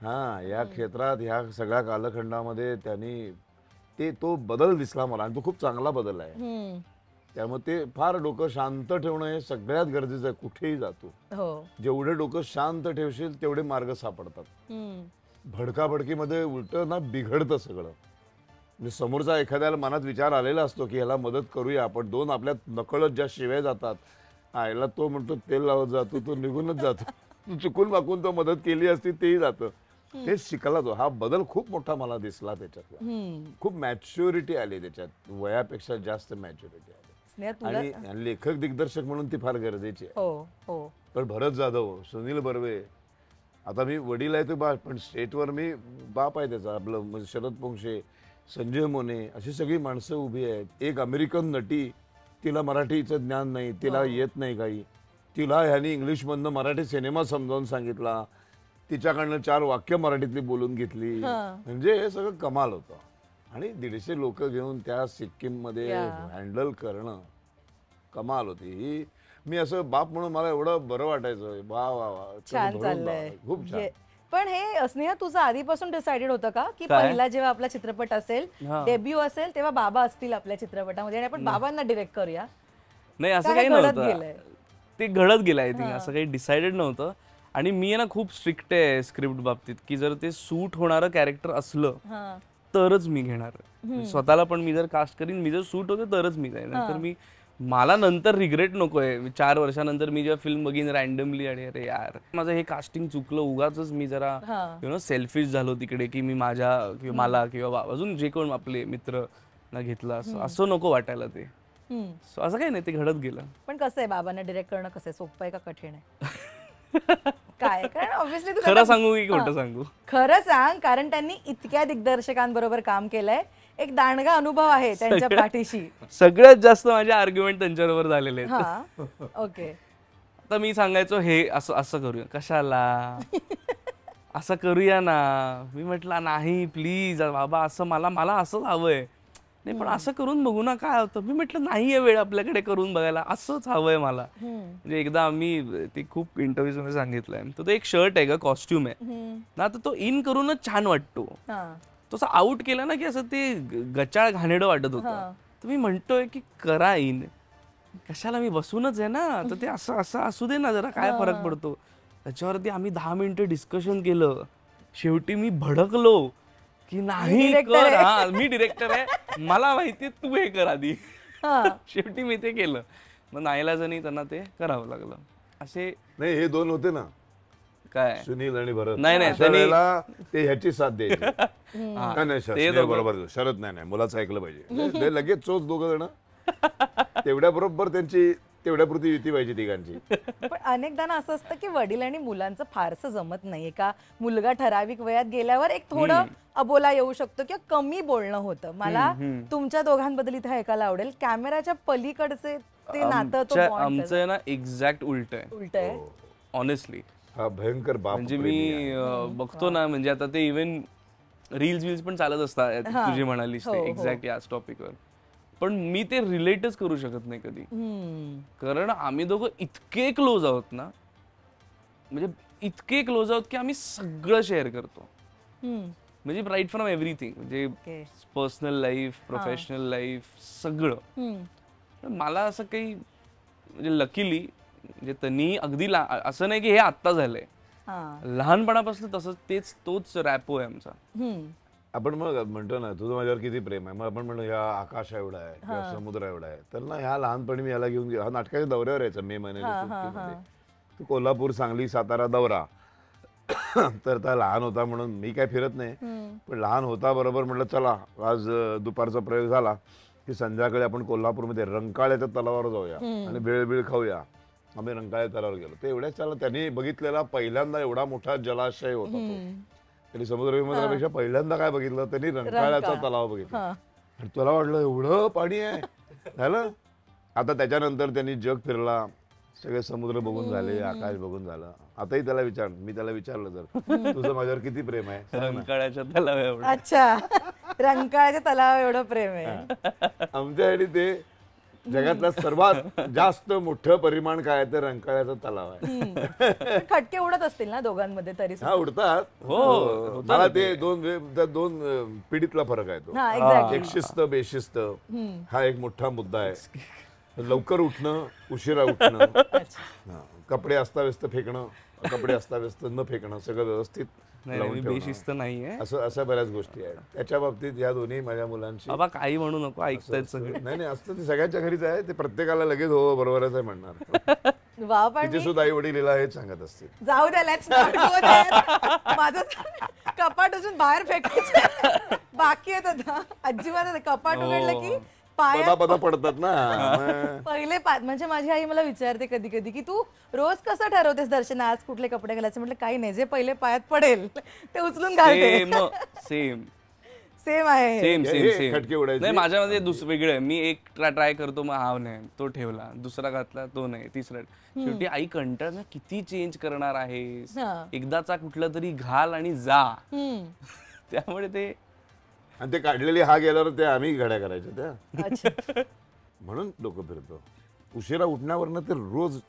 हा, या क्षेत्रात ह्या सगळ्या कालखंडामध्ये त्यांनी तो बदल दिसला मला, आणि तो खूप चांगला बदल आहे. त्यामुळे ते फार डोकं शांत ठेवणं हे सगळ्यात गरजेचं आहे. कुठेही जातो, जेवढे डोकं शांत ठेवशील तेवढे मार्ग सापडतात. भडकाभडकीमध्ये उलट ना बिघडतं सगळं. म्हणजे समोरचा एखाद्याला मनात विचार आलेला असतो की ह्याला मदत करूया आपण, 2 आपल्या नकळत ज्या शिव्या जातात, याला तो म्हणतो तेल लावत जातो, तो निघूनच जातो. चुकून वाकून तो मदत केली असती तेही जातं. हे शिकला तो. हा बदल खूप मोठा मला दिसला त्याच्यातला. खूप मॅच्युरिटी आली त्याच्यात, वयापेक्षा जास्त मॅच्युरिटी आली. आणि लेखक दिग्दर्शक म्हणून ती फार गरजेची आहे. पण भरत जाधव, सुनील बर्वे, आता मी वडील आहे तो बा, पण स्टेटवर मी बाप आहे त्याचा. आपलं शरद पोंक्षे, संजय मोने, अशी सगळी माणसं उभी आहेत. एक अमेरिकन नटी, तिला मराठीचं ज्ञान नाही, तिला येत नाही काही, तिला ह्यानी इंग्लिशमधनं मराठी सिनेमा समजावून सांगितला. तिच्याकडनं 4 वाक्य मराठीतली बोलून घेतली. म्हणजे हे सगळं कमाल होतं. आणि 150 लोक घेऊन त्या सिक्कीम मध्ये हँडल करणं कमाल होती. ही मी असं बाप म्हणून मला एवढं बरं वाटायचं. वा वा वा, छान चाललंय. खूप छान. पण हे स्नेहा तुझं आधीपासून डिसाइडेड होतं का की पहिला जेव्हा आपला चित्रपट असेल, डेब्यू असेल, तेव्हा बाबा असतील आपल्या चित्रपटामध्ये आणि आपण बाबांना डिरेक्ट करूया? नाही असं काही नव्हतं, ते घडत गेलं. आय थिंक असं काही डिसाइडेड नव्हतं. आणि मी आहे ना खूप स्ट्रिक्ट आहे स्क्रिप्ट बाबतीत, की जर ते सूट होणारं कॅरेक्टर असलं तरच मी घेणार. स्वतःला पण मी जर कास्ट करीन, मी जर सूट होते तरच मी जाईन. तर मला नंतर रिग्रेट नकोय. 4 वर्षानंतर मी जेव्हा फिल्म बघीन रॅन्डमली आणि अरे यार माझं हे कास्टिंग चुकलं, उगाच मी जरा सेल्फिश झालो तिकडे, की मी माझ्या किंवा मला किंवा अजून जे कोण आपले मित्र ना घेतलं असं नको वाटायला ते. असं काही नाही, ते घडत गेलं. पण कसं आहे बाबांना डिरेक्ट करणं, कसं आहे, सोपं आहे का कठीण आहे? काय? कारण ऑब्व्हियसली तू खरं सांगू की खोटं सांगू? खरं सांग, कारण त्यांनी इतक्या दिग्दर्शकांबरोबर काम केलंय. एक दांडगा अनुभव आहे त्यांच्या पाठीशी. सगळ्यात जास्त माझे आर्ग्युमेंट त्यांच्याबरोबर झालेले आहेत. ओके. आता मी सांगायचो हे असं असं करूया, कशाला असं करूया ना. मी म्हटलं नाही प्लीज बाबा, असं मला असंच हवंय. नाही पण असं करून बघू ना काय होतं. मी म्हटलं नाहीये वेळ आपल्याकडे करून बघायला, असंच हवंय मला. म्हणजे एकदा आम्ही ते खूप इंटरव्ह्यूज मध्ये सांगितलंय, तो एक शर्ट आहे का, कॉस्ट्युम आहे ना, तर तो इन करूनच छान वाटतो. तसं आउट केलं ना की असं ते गचाळ घाणेरडं वाटत होतं. तर मी म्हणतोय की करा इन, कशाला मी बसूनच आहे ना, तर ते असं असं असू दे ना, जरा काय फरक पडतो. त्याच्यावरती आम्ही 10 मिनिटं डिस्कशन केलं. शेवटी मी भडकलो की नाही कर, मी डिरेक्टर आहे, मला माहितीये तू हे कर आधी. शेवटी मी ते केलं. मग नाईलाजाने त्यांना ते करावं लागलं. असे नाही हे 2 होते ना, काय सुनील आणि भरत. नाही ते ह्याची साथ द्यायची. नाही बरोबर, शरद नाही मुलाचं ऐकलं पाहिजे. लगेच चोच 2 जण तेवढ्या बरोबर त्यांची तेवढ्यापुरती युती पाहिजे तिघांची. पण अनेकदा ना असं असतं की वडील आणि मुलांचं फारसं जमत नाहीये का. मुलगा ठराविक वयात गेल्यावर एक थोडं अबोला येऊ शकतो किंवा कमी बोलणं होतं. मला तुमच्या दोघांबद्दल इथे ऐकायला आवडेल, कॅमेराच्या पलीकडचे ते नातं, तो आमचं ना एक्झॅक्ट उलट आहे ऑनेस्टली. हा भयंकर बाप. म्हणजे मी बघतो ना, म्हणजे आता ते इव्हन रील्स पण चालत असतात, तुझी म्हणालीस ते एक्झॅक्ट याच टॉपिकवर. पण मी ते रिलेटच करू शकत नाही कधी, कारण आम्ही दोघं इतके क्लोज आहोत ना, म्हणजे इतके क्लोज आहोत की आम्ही सगळं शेअर करतो. म्हणजे राईट फ्रॉम एव्हरीथिंग, म्हणजे पर्सनल लाईफ, प्रोफेशनल लाईफ, सगळं. मला असं काही म्हणजे लकीली म्हणजे त्यांनी अगदी असं नाही की हे आत्ता झालंय, लहानपणापासून तसंच तोच रॅपो आहे आमचा. आपण मग म्हणतो ना तुझं माझ्यावर किती प्रेम आहे, मग आपण म्हणतो ह्या आकाश एवढा आहे किंवा समुद्र एवढा आहे. तर ना ह्या लहानपणी मी याला घेऊन हा नाटकाच्या दौऱ्यावर यायचा मे महिन्यात. कोल्हापूर, सांगली, सातारा दौरा. तर त्या लहान होता म्हणून मी काय फिरत नाही, पण लहान होता बरोबर म्हटलं चला आज दुपारचा प्रयोग झाला की संध्याकाळी आपण कोल्हापूरमध्ये रंकाळ्याच्या तलावावर जाऊया आणि बेळ खाऊया. आम्ही रंकाळ्या तलावावर गेलो. ते एवढ्याच चाललं, त्यांनी बघितलेला पहिल्यांदा एवढा मोठा जलाशय होता तो. त्यांनी समुद्र विमानापेक्षा पहिल्यांदा काय बघितलं, त्यांनी रंकाळ्याचा तलाव बघितला. आणि तुला वाटलं एवढं पाणी आहे झालं. आता त्याच्यानंतर त्यांनी जग फिरला, सगळे समुद्र बघून झाले, आकाश बघून झालं. आताही त्याला मी त्याला विचारलं जर तुझं माझ्यावर किती प्रेम आहे, रंकाळ्याच्या तलाव एवढं. अच्छा, रंकाळ्याच्या तलाव एवढं प्रेम आहे आमच्यासाठी. ते जगातलं सर्वात जास्त मोठं परिमाण काय तर रंकाळ्याचा तलाव आहे. खटके उडत असतील ना दोघांमध्ये तरी? हा उडतात. हो, मला ते दोन पिढीतला फरक आहे तो. एक शिस्त बेशिस्त हा एक मोठा मुद्दा आहे. लवकर उठणं, उशिरा उठणं, कपडे अस्ताव्यस्त फेकणं, कपडे अस्ताव्यस्त न फेकणं, सगळं व्यवस्थित बेशिस्त नाहीये. असं बऱ्याच गोष्टी आहेत त्याच्या बाबतीत. या दोन्ही माझ्या मुलांची. बाबा काही म्हणू नको, ऐकतायत सगळे. नाही असतं, ते सगळ्यांच्या घरीच आहे. ते प्रत्येकाला लगेच हो बरोबरच आहे म्हणणार. तिचे सुद्धा आई वडील हिला हेच सांगत असतील. जाऊ द्या, लेट्स नॉट गो देअर. माझं कपाट अजून बाहेर फेकायचं बाकी आहे आता. अजिबात कपाट उघडलं की पदा पडतात ना पहिले म्हणजे माझी आई मला विचारते कधी कधी की तू रोज कसं ठरवतेस दर्शन आज कुठले कपडे घालायचे. म्हटलं काही नाही, जे पहिले पायात पडेल ते उचलून घालते. सेम सेम आहे सेम हे सेम सेम खटके उडायचे. नाही माझ्यामध्ये वेगळं आहे. मी एक ट्राय करतो, मग हा नाही तो ठेवला, दुसरा घातला तो नाही, तिसरा. शेवटी आई कंटाळ किती चेंज करणार आहेस, एकदाचा कुठला तरी घाल आणि जा. त्यामुळे ते आणि ते काढलेली हा गेल्यावर ते आम्ही घड्या करायच्या त्या. अच्छा. म्हणून डोकं फिरतो. उशिरा उठण्यावरनं ते रोज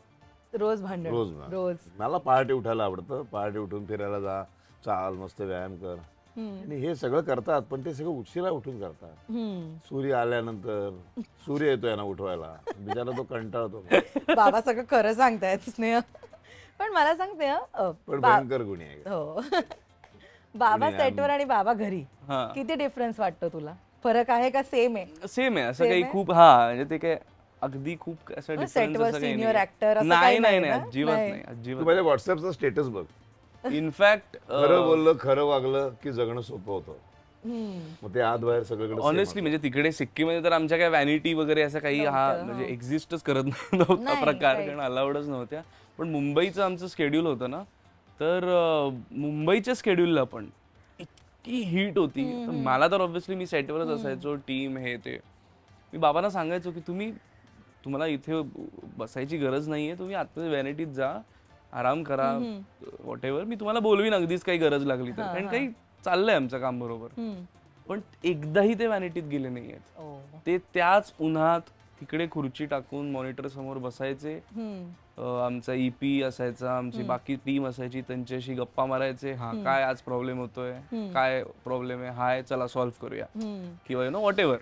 रोज भांडण रोज रोज. मला पहाटे उठायला आवडतं. पहाटे उठून फिरायला जा, चाल, मस्त व्यायाम कर. आणि हे सगळं करतात, पण ते सगळं उशिरा उठून करतात. सूर्य आल्यानंतर सूर्य येतो यांना उठवायला, बिचारा तो कंटाळतो. बाबा सगळं खरं सांगतायत स्नेह. पण मला सांगते पण भयंकर गुणी आहे. हो. बाबा सेटवर आणि बाबा घरी किती डिफरन्स वाटतो तुला? फरक आहे का सेम आहे? सेम आहे. असं काही खूप म्हणजे ते काय अगदी खूप असं सेटवर डिफरन्स सिनियर ऍक्टर नाही नाही नाही अजिबात नाही तू अजिबात. माझ्या व्हॉट्सअपचा स्टेटस बघ. इनफॅक्ट खरं बोललं, खरं वागलं की जगणं सोपं होतं. मग ते आत बाहेर सगळीकडे ऑनेस्टली म्हणजे तिकडे सिक्कीमध्ये तर आमच्या काय व्हॅनिटी वगैरे असं काही म्हणजे एक्झिस्टच करत नव्हता प्रकार, कारण अलाउडच नव्हत्या. पण मुंबईचं आमचं शेड्यूल होतं ना, तर मुंबईच्या शेड्यूलला पण इतकी हीट होती. तर मला तर ऑब्व्हियसली मी सेटवरच असायचो, टीम हे ते. मी बाबांना सांगायचो की तुम्हाला इथे बसायची गरज नाहीये, तुम्ही आता व्हॅनिटीत जा, आराम करा, व्हॉट एव्हर, मी तुम्हाला बोलवीन अगदीच काही गरज लागली तर, कारण काही चाललंय आमचं काम बरोबर. पण एकदाही ते व्हॅनिटीत गेले नाहीयेत. ते त्याच उन्हात तिकडे खुर्ची टाकून मॉनिटर समोर बसायचे. आमचा ईपी असायचा, आमची बाकी टीम असायची, त्यांच्याशी गप्पा मारायचे. हा काय आज प्रॉब्लेम होतोय, काय प्रॉब्लेम आहे, हाय चला सॉल्व्ह करूया, किंवा you know whatever,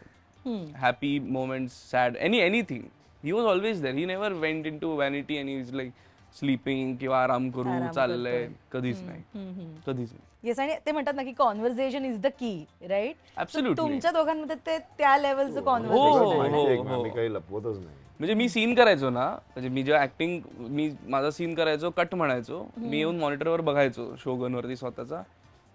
happy moments, sad, anything. He was always there. He never went in to vanity आणि इज लाईक स्लीपिंग किंवा आराम करू चाललंय, कधीच नाही, कधीच नाही. येस. आणि ते म्हणतात ना की conversation is the key, right? Absolutely. तुमच्या दोघांमध्ये ते त्या लेवलचं कॉन्व्हर्सेशन. आम्ही काही लपवतच नाही. म्हणजे मी सीन करायचो ना, म्हणजे मी जेव्हा ऍक्टिंग, मी माझा सीन करायचो, कट म्हणायचो, मी येऊन मॉनिटरवर बघायचो शोगनवरती स्वतःचा.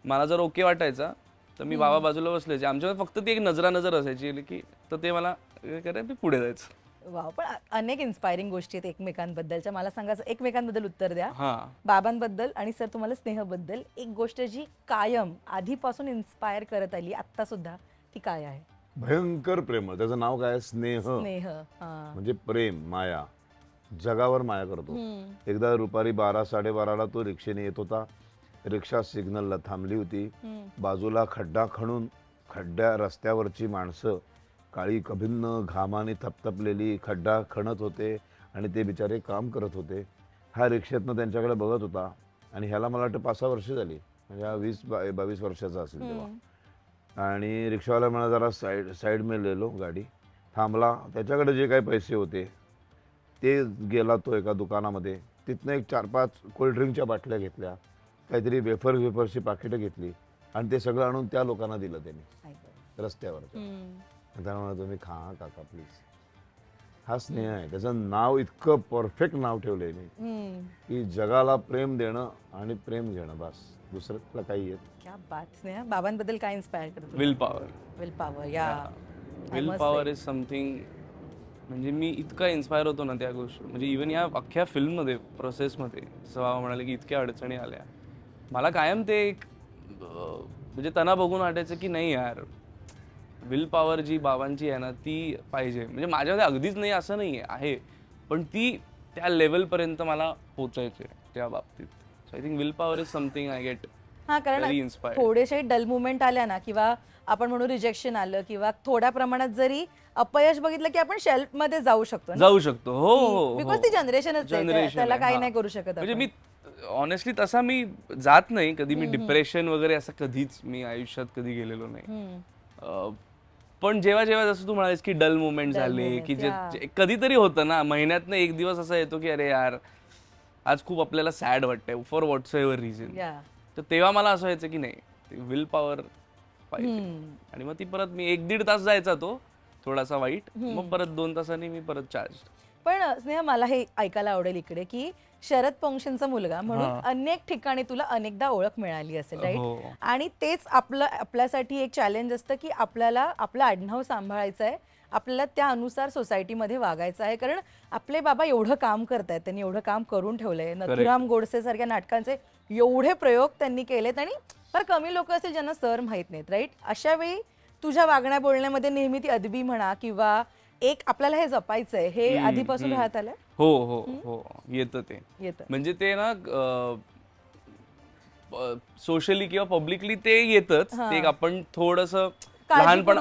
मला जर ओके वाटायचा तर मी बाबा बाजूला बसले, आमच्यावर फक्त ती एक नजर असायची की, तर ते मला करायचं, पुढे जायचं. वाव. पण अनेक इन्स्पायरिंग गोष्टी आहेत एकमेकांबद्दलच्या. मला सांगा, एकमेकांबद्दल उत्तर द्या, बाबांबद्दल आणि सर तुम्हाला स्नेहबद्दल. एक गोष्ट जी कायम आधीपासून इन्स्पायर करत आली आता सुद्धा, ती काय आहे? भयंकर प्रेम. त्याचं नाव काय? स्नेह. स्नेह म्हणजे प्रेम, माया. जगावर माया करतो. एकदा दुपारी 12-12:30ला तो रिक्षेने येत होता. रिक्षा सिग्नलला थांबली होती. बाजूला खड्डा खणून खड्ड्या रस्त्यावरची माणसं काळी कभिन्न घामाने थपथपलेली खड्डा खणत होते आणि ते बिचारे काम करत होते. हा रिक्षेतनं त्यांच्याकडे बघत होता आणि ह्याला मला वाटतं 5-6 वर्ष झाली, म्हणजे हा 20-22 वर्षाचा असेल तेव्हा. आणि रिक्षावाला मला जरा साईड में ले लो, गाडी थांबला. त्याच्याकडे जे काही पैसे होते ते गेला तो एका दुकानामध्ये. तिथनं एक 4-5 कोल्ड्रिंकच्या बाटल्या घेतल्या, काहीतरी वेफरची पाकिटं घेतली आणि ते सगळं आणून त्या लोकांना दिलं त्यांनी रस्त्यावरच्या. त्यांना म्हणा, तुम्ही खा काका प्लीज. हा स्नेह आहे. त्याचं नाव इतकं परफेक्ट नाव ठेवलंय मी की जगाला प्रेम देणं आणि प्रेम घेणं, बस. दुसरं काही येत. क्या बात. स्नेहा, बाबांबद्दल काय इन्स्पायर करतो? Will power. Will power. या विल पॉवर इज समथिंग. म्हणजे मी इतका इन्स्पायर होतो ना त्या गोष्टी, म्हणजे इव्हन या अख्ख्या फिल्ममध्ये, प्रोसेसमध्ये, जसं बाबा म्हणाले की इतक्या अडचणी आल्या, मला कायम ते एक म्हणजे त्यांना बघून वाटायचं की नाही यार, विल पॉवर जी बाबांची आहे ना ती पाहिजे. म्हणजे माझ्यामध्ये अगदीच नाही असं नाही आहे, पण ती त्या लेवलपर्यंत मला पोचायचे त्या बाबतीत. So I think will power is something I get. कारण थोडेसे डल मुवमेंट आल्या ना, किंवा आपण म्हणू रिजेक्शन आलं, किंवा थोड्या प्रमाणात जरी अपयश बघितलं की आपण शेल्फ मध्ये जाऊ शकतो. हो, बिकॉज ती जनरेशनच आहे, त्याला काही नाही करू शकत. म्हणजे मी ऑनेस्टली तसा मी जात नाही कधी, मी डिप्रेशन वगैरे असं कधीच मी आयुष्यात कधी गेलेलो नाही. पण जेव्हा जेव्हा जसं तू म्हणालीस की डल मुवमेंट झाले, की जे कधीतरी होतं ना, महिन्यातनं एक दिवस असा येतो की अरे यार आज खूप आपल्याला सॅड वाटतंय फॉर व्हॉट्स एव्हर रिझन, तर तेव्हा मला असं व्हायचं की नाही, विल पॉवर पाहिजे. आणि मग ती परत मी 1-1.5 तास जायचा तो थोडासा वाईट, मग परत 2 तासांनी मी परत चार्ज. पण स्नेहा, मला हे ऐकायला आवडेल इकडे की शरद पोंक्षेंचा मुलगा म्हणून अनेक ठिकाणी तुला अनेकदा ओळख मिळाली असेल, राईट? आणि तेच आपल्यासाठी एक चॅलेंज असतं की आपल्याला आपलं आडनाव सांभाळायचं आहे, आपल्याला त्या अनुसार सोसायटीमध्ये वागायचं आहे. कारण आपले बाबा एवढं काम करतायत, त्यांनी एवढं काम करून ठेवलंय. नथुराम गोडसे सारख्या नाटकांचे एवढे प्रयोग त्यांनी केलेत आणि फार कमी लोक असतील ज्यांना सर माहित नाहीत, राईट? अशा वेळी तुझ्या वागण्या बोलण्यामध्ये नेहमी ती अदबी म्हणा किंवा एक आपल्याला हे जपायचंय हे आधीपासून राहत आलंय? हो हो हो, येतं ते. येतं. म्हणजे ते ना सोशली किंवा पब्लिकली ते येतच. ते आपण थोडस लहानपण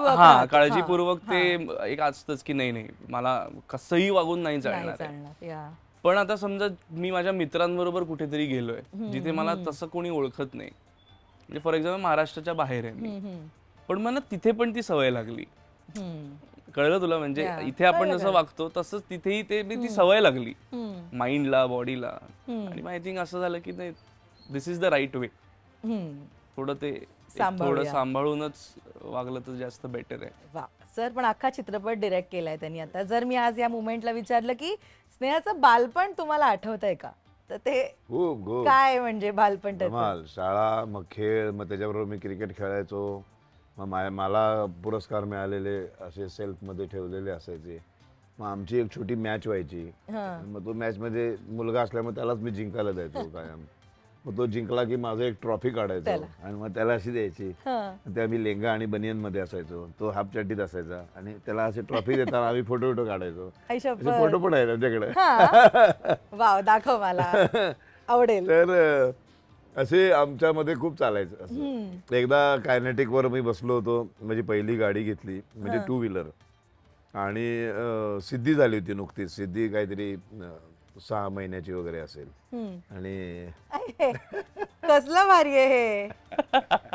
काळजीपूर्वक ते एक असतंच की नाही नाही मला कसंही वागून नाही चालणार. पण आता समजा मी माझ्या मित्रांबरोबर कुठेतरी गेलोय जिथे मला तसं कोणी ओळखत नाही, म्हणजे फॉर एक्झाम्पल महाराष्ट्राच्या बाहेर आहे मी, पण मला तिथे पण ती सवय लागली. कळलं तुला? म्हणजे इथे आपण जसं वागतो तसंच तिथेही ती सवय लागली माइंडला, बॉडीला. आणि आय थिंक असं झालं की नाही, दिस इज द राईट वे. थोडं सांभाळूनच वागलं तर जास्त बेटर आहे. वा सर, पण अख्खा चित्रपट डिरेक्ट केलाय त्यांनी. आता जर मी आज या मुमेंटला विचारलं की स्नेहाचं बालपण तुम्हाला आठवतंय का, तर ते काय म्हणजे बालपण? शाळा, मग खेळ, मग त्याच्याबरोबर मी क्रिकेट खेळायचो. मग मला पुरस्कार मिळालेले असे सेल्फ मध्ये ठेवलेले असायचे. मग आमची एक छोटी मॅच व्हायची. मग तो मॅच मध्ये मुलगा असल्यामुळे त्यालाच मी जिंकायला द्यायचो कायम. मग तो जिंकला की माझं एक ट्रॉफी काढायचो आणि मग त्याला अशी द्यायची. त्या मी लेंगा आणि बनियन मध्ये असायचो, तो हाफ चड्डीत असायचा आणि त्याला अशी ट्रॉफी देताना आम्ही फोटो काढायचो. फोटो पण आहे आमच्याकडे. वाव, दाखव, मला आवडेल. तर असे आमच्यामध्ये खूप चालायचं. असं एकदा कायनेटिक वर मी बसलो होतो, माझी पहिली गाडी घेतली म्हणजे 2 व्हीलर, आणि सिद्धी झाली होती नुकतीच. सिद्धी काहीतरी 6 महिन्याची वगैरे असेल. आणि कसला भारी आहे हे,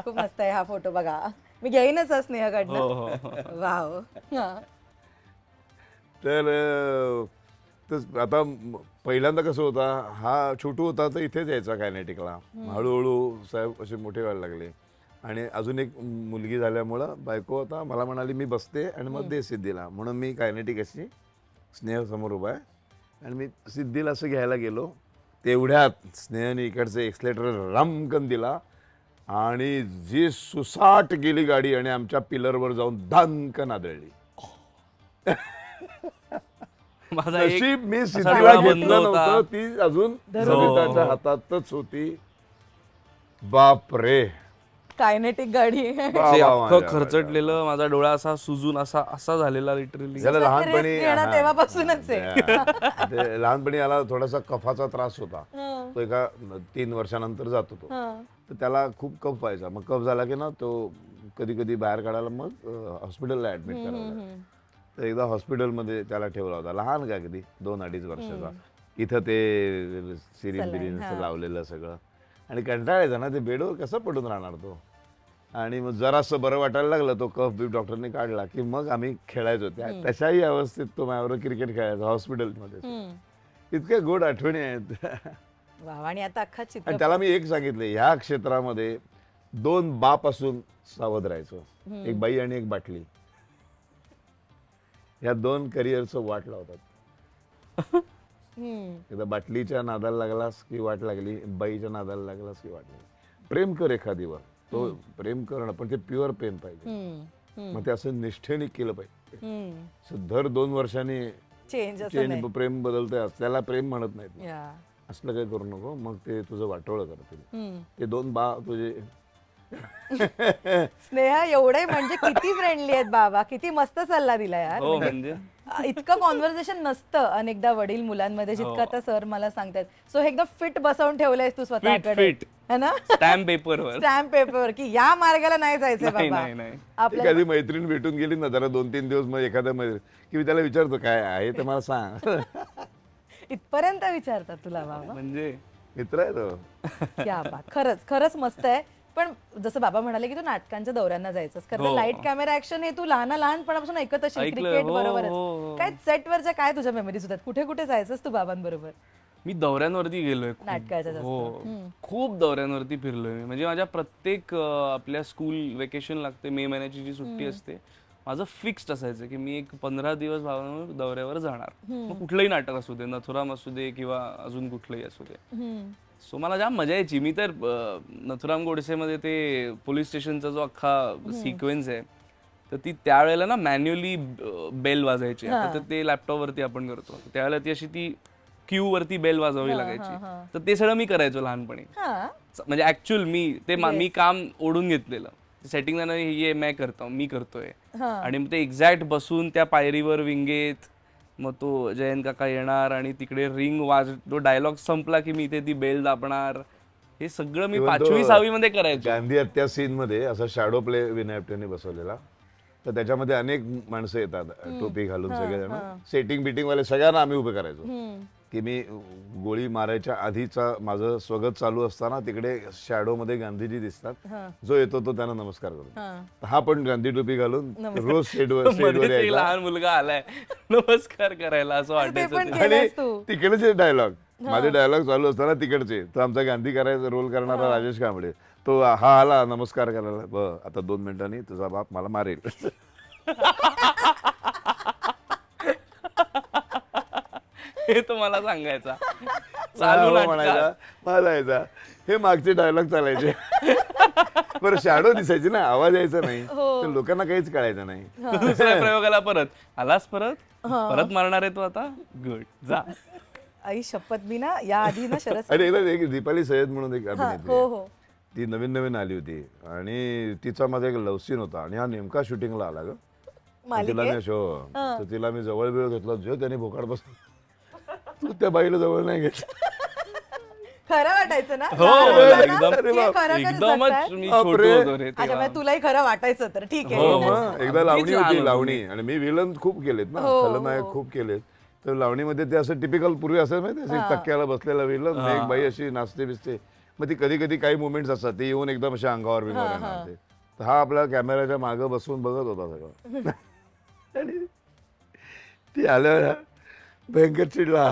खूप मस्त आहे हा फोटो. बघा, मी घेईनच स्नेहाकडनं. वाव. तर आता पहिल्यांदा कसं होता, हा छोटू होता तर इथेच यायचा कायनेटिकला. हळूहळू साहेब असे मोठे व्हायला लागले आणि अजून एक मुलगी झाल्यामुळं बायको आता मला म्हणाली मी बसते आणि मग दे सिद्धीला, म्हणून मी कायनेटिक अशी स्नेह समोर उभा आहे आणि मी सिद्धीला असं घ्यायला गेलो. तेवढ्यात स्नेहाने इकडचे एक्सलेटर रमकन दिला आणि जी सुसाट गेली गाडी आणि आमच्या पिलरवर जाऊन धनकन आदळली. नशीब मी सिद्धीला घेतलं नव्हतं, ती अजून सविताच्या हातातच होती. बाप रे, कायनेटिक गाडी. खरचटलेलं, माझा डोळा असा सुजून असा झालेला लिटरली. लहानपणी तेव्हापासूनच लहानपणी याला थोडासा कफाचा त्रास होता. तो एका 3 वर्षानंतर जात होतो, तर त्याला खूप कफ व्हायचा. मग कफ झाला की ना तो कधी कधी बाहेर काढायला मग हॉस्पिटलला ऍडमिट करायला. तर एकदा हॉस्पिटलमध्ये त्याला ठेवला होता, लहान का कधी 2-2.5 वर्षाचा. इथं ते सिरिंज बिरिंज लावलेलं सगळं, आणि कंटाळायचा ना, ते बेडवर कसं पडून राहणार तो. आणि मग जरासं बरं वाटायला लागलं, तो कफ बीफ डॉक्टरने काढला की मग आम्ही खेळायचो. तशाही अवस्थेत तो माझ्यावर क्रिकेट खेळायचा हॉस्पिटलमध्ये. इतक्या गोड आठवणी आहेत. आणि आता अख्खा आणि त्याला मी एक सांगितले, ह्या क्षेत्रामध्ये 2 बाप असून सावध राहायचो, एक बाई आणि एक बाटली. या 2 करिअरचं वाट लावतात. एकदा बाटलीच्या नादाला लागलास की वाट लागली, बाईच्या नादाला लागलास की वाट लागली. प्रेम कर एखादीवर, तो प्रेम करणं, पण ते प्युअर प्रेम पाहिजे. मग ते असं निष्ठेने केलं पाहिजे. दर 2 वर्षांनी चेंज प्रेम बदलतंय, त्याला प्रेम म्हणत नाहीत. असलं काही करू नको, मग ते तुझं वाटोळं करतील. ते 2 बा तुझे. स्नेहा एवढे म्हणजे किती फ्रेंडली आहेत बाबा, किती मस्त सल्ला दिला यार. म्हणजे इतकं कॉन्व्हर्सेशन नसतं अनेकदा वडील मुलांमध्ये जितकं आता सर मला सांगतात. सो एकदम फिट बसवून ठेवलंयस तू स्वतःकडे, है ना? स्टॅम्प पेपरवर की या मार्गाला नाही जायचंय बाबा. एखादी मैत्रीण भेटून गेली ना जरा 2-3 दिवस, मग एखाद्या मैत्रीण की मी त्याला विचारतो काय आहे तर मला सांग. इथपर्यंत विचारतात तुला बाबा, म्हणजे मित्र आहे तो. क्या बात, खरंच मस्त आहे. पण जसं बाबा म्हणाले की तू नाटकांच्या दौऱ्यांना जायचंस, खरं लाईट कॅमेरा ऍक्शन हे तू लहानपणापासून ऐकत असेल. क्रिकेट बरोबर काय सेटवरच्या काय तुझ्या मेमरीज होतात? कुठे कुठे जायचंस तू बाबांबरोबर? मी दौऱ्यांवरती गेलोय नाटकाच्या. खूप दौऱ्यांवरती फिरलोय मी. म्हणजे माझ्या प्रत्येक आपल्या स्कूल वेकेशन लागते, मे महिन्याची जी सुट्टी असते, माझं फिक्स्ड असायचं की मी एक 15 दिवस भावांवर दौऱ्यावर जाणार. मग कुठलंही नाटक असू दे, नथुराम असू दे किंवा अजून कुठलंही असू दे. सो मला जाम मजा यायची. मी तर नथुराम गोडसेमध्ये ते पोलीस स्टेशनचा जो अख्खा सिक्वेन्स आहे, तर ती त्यावेळेला ना मॅन्युअली बेल वाजायची. आता ते लॅपटॉपवरती आपण करतो, त्यावेळेला ती अशी ती क्यू वरती बेल वाजवावी लागायची, तर ते सगळं मी करायचो लहानपणी. म्हणजे ऍक्च्युअल मी काम ओढून घेतलेलं, सेटिंग ये मी करतोय. आणि मग ते एक्झॅक्ट बसून त्या पायरीवर विंगेत, मग तो जयंत काका येणार आणि तिकडे रिंग तो डायलॉग संपला की मी इथे ती बेल दाबणार. हे सगळं मी 5वी 6वी मध्ये करायचो. गांधी हत्या सीन मध्ये असा शॅडो प्ले विनय आपटेने बसवलेला, तर त्याच्यामध्ये अनेक माणसं येतात टोपी घालून, सगळेजण सेटिंग बिटिंग वाले सगळ्यांना आम्ही उभे करायचो की मी गोळी मारायच्या आधीचा माझं स्वगत चालू असताना तिकडे शॅडो मध्ये गांधीजी दिसतात, जो येतो तो त्यांना नमस्कार करतो. हा पण गांधी टोपी घालून रोज स्टेजवर एक लहान मुलगा आलाय नमस्कार करायला असं वाटायचं. आणि तिकडचे डायलॉग, माझे डायलॉग चालू असताना तिकडचे, तो आमचा गांधी करायचा रोल करणारा राजेश कांबळे, तो हा आला नमस्कार करायला, आता 2 मिनिटांनी तुझा बाप मला मारेल. हे तो मला सांगायचा, चालू म्हणायचा माझा, हे मागचे डायलॉग चालायचे. बरं शॅडो दिसायची ना, आवाज यायचा नाही, तर लोकांना काहीच कळायचं नाही. दुसऱ्या प्रयोगाला परत आलास, परत मारणार आहे तो आता, गुड जा. आई शपथ, मी ना या आधी ना शरद आणि एकदा एक दीपाली सय्यद म्हणून एक अभिनेत्री, ती नवीन नवीन आली होती आणि तिचा माझा एक लव्ह सीन होता आणि हा नेमका शूटिंगला आला ग. तिला मी शो, तर तिला मी जवळ वेळ घेतला, जो त्याने भोकाड बसला, तू त्या बाईला जवळ नाही घेत. खरं वाटायचं ना, एकदमच मी छोटो होतो रे. तुलाही खरं वाटायचं तर ठीक आहे. एकदा लावणी होती, लावणी, आणि मी विलन खूप केलेत ना, खलनायक खूप केलेत, तर लावणीमध्ये ते असं टिपिकल पूर्वी असं माहिती, तक्क्याला बसलेला विलन, एक बाई अशी नाचते बिचते, मग ती कधी कधी काही मुवमेंट्स असतात ते येऊन एकदम अशा अंगावर बिंगावर येणार ते. तर हा आपल्या कॅमेऱ्याच्या मागं बसून बघत होता सगळं, आणि ती आल्यावर भयंकर चिडला,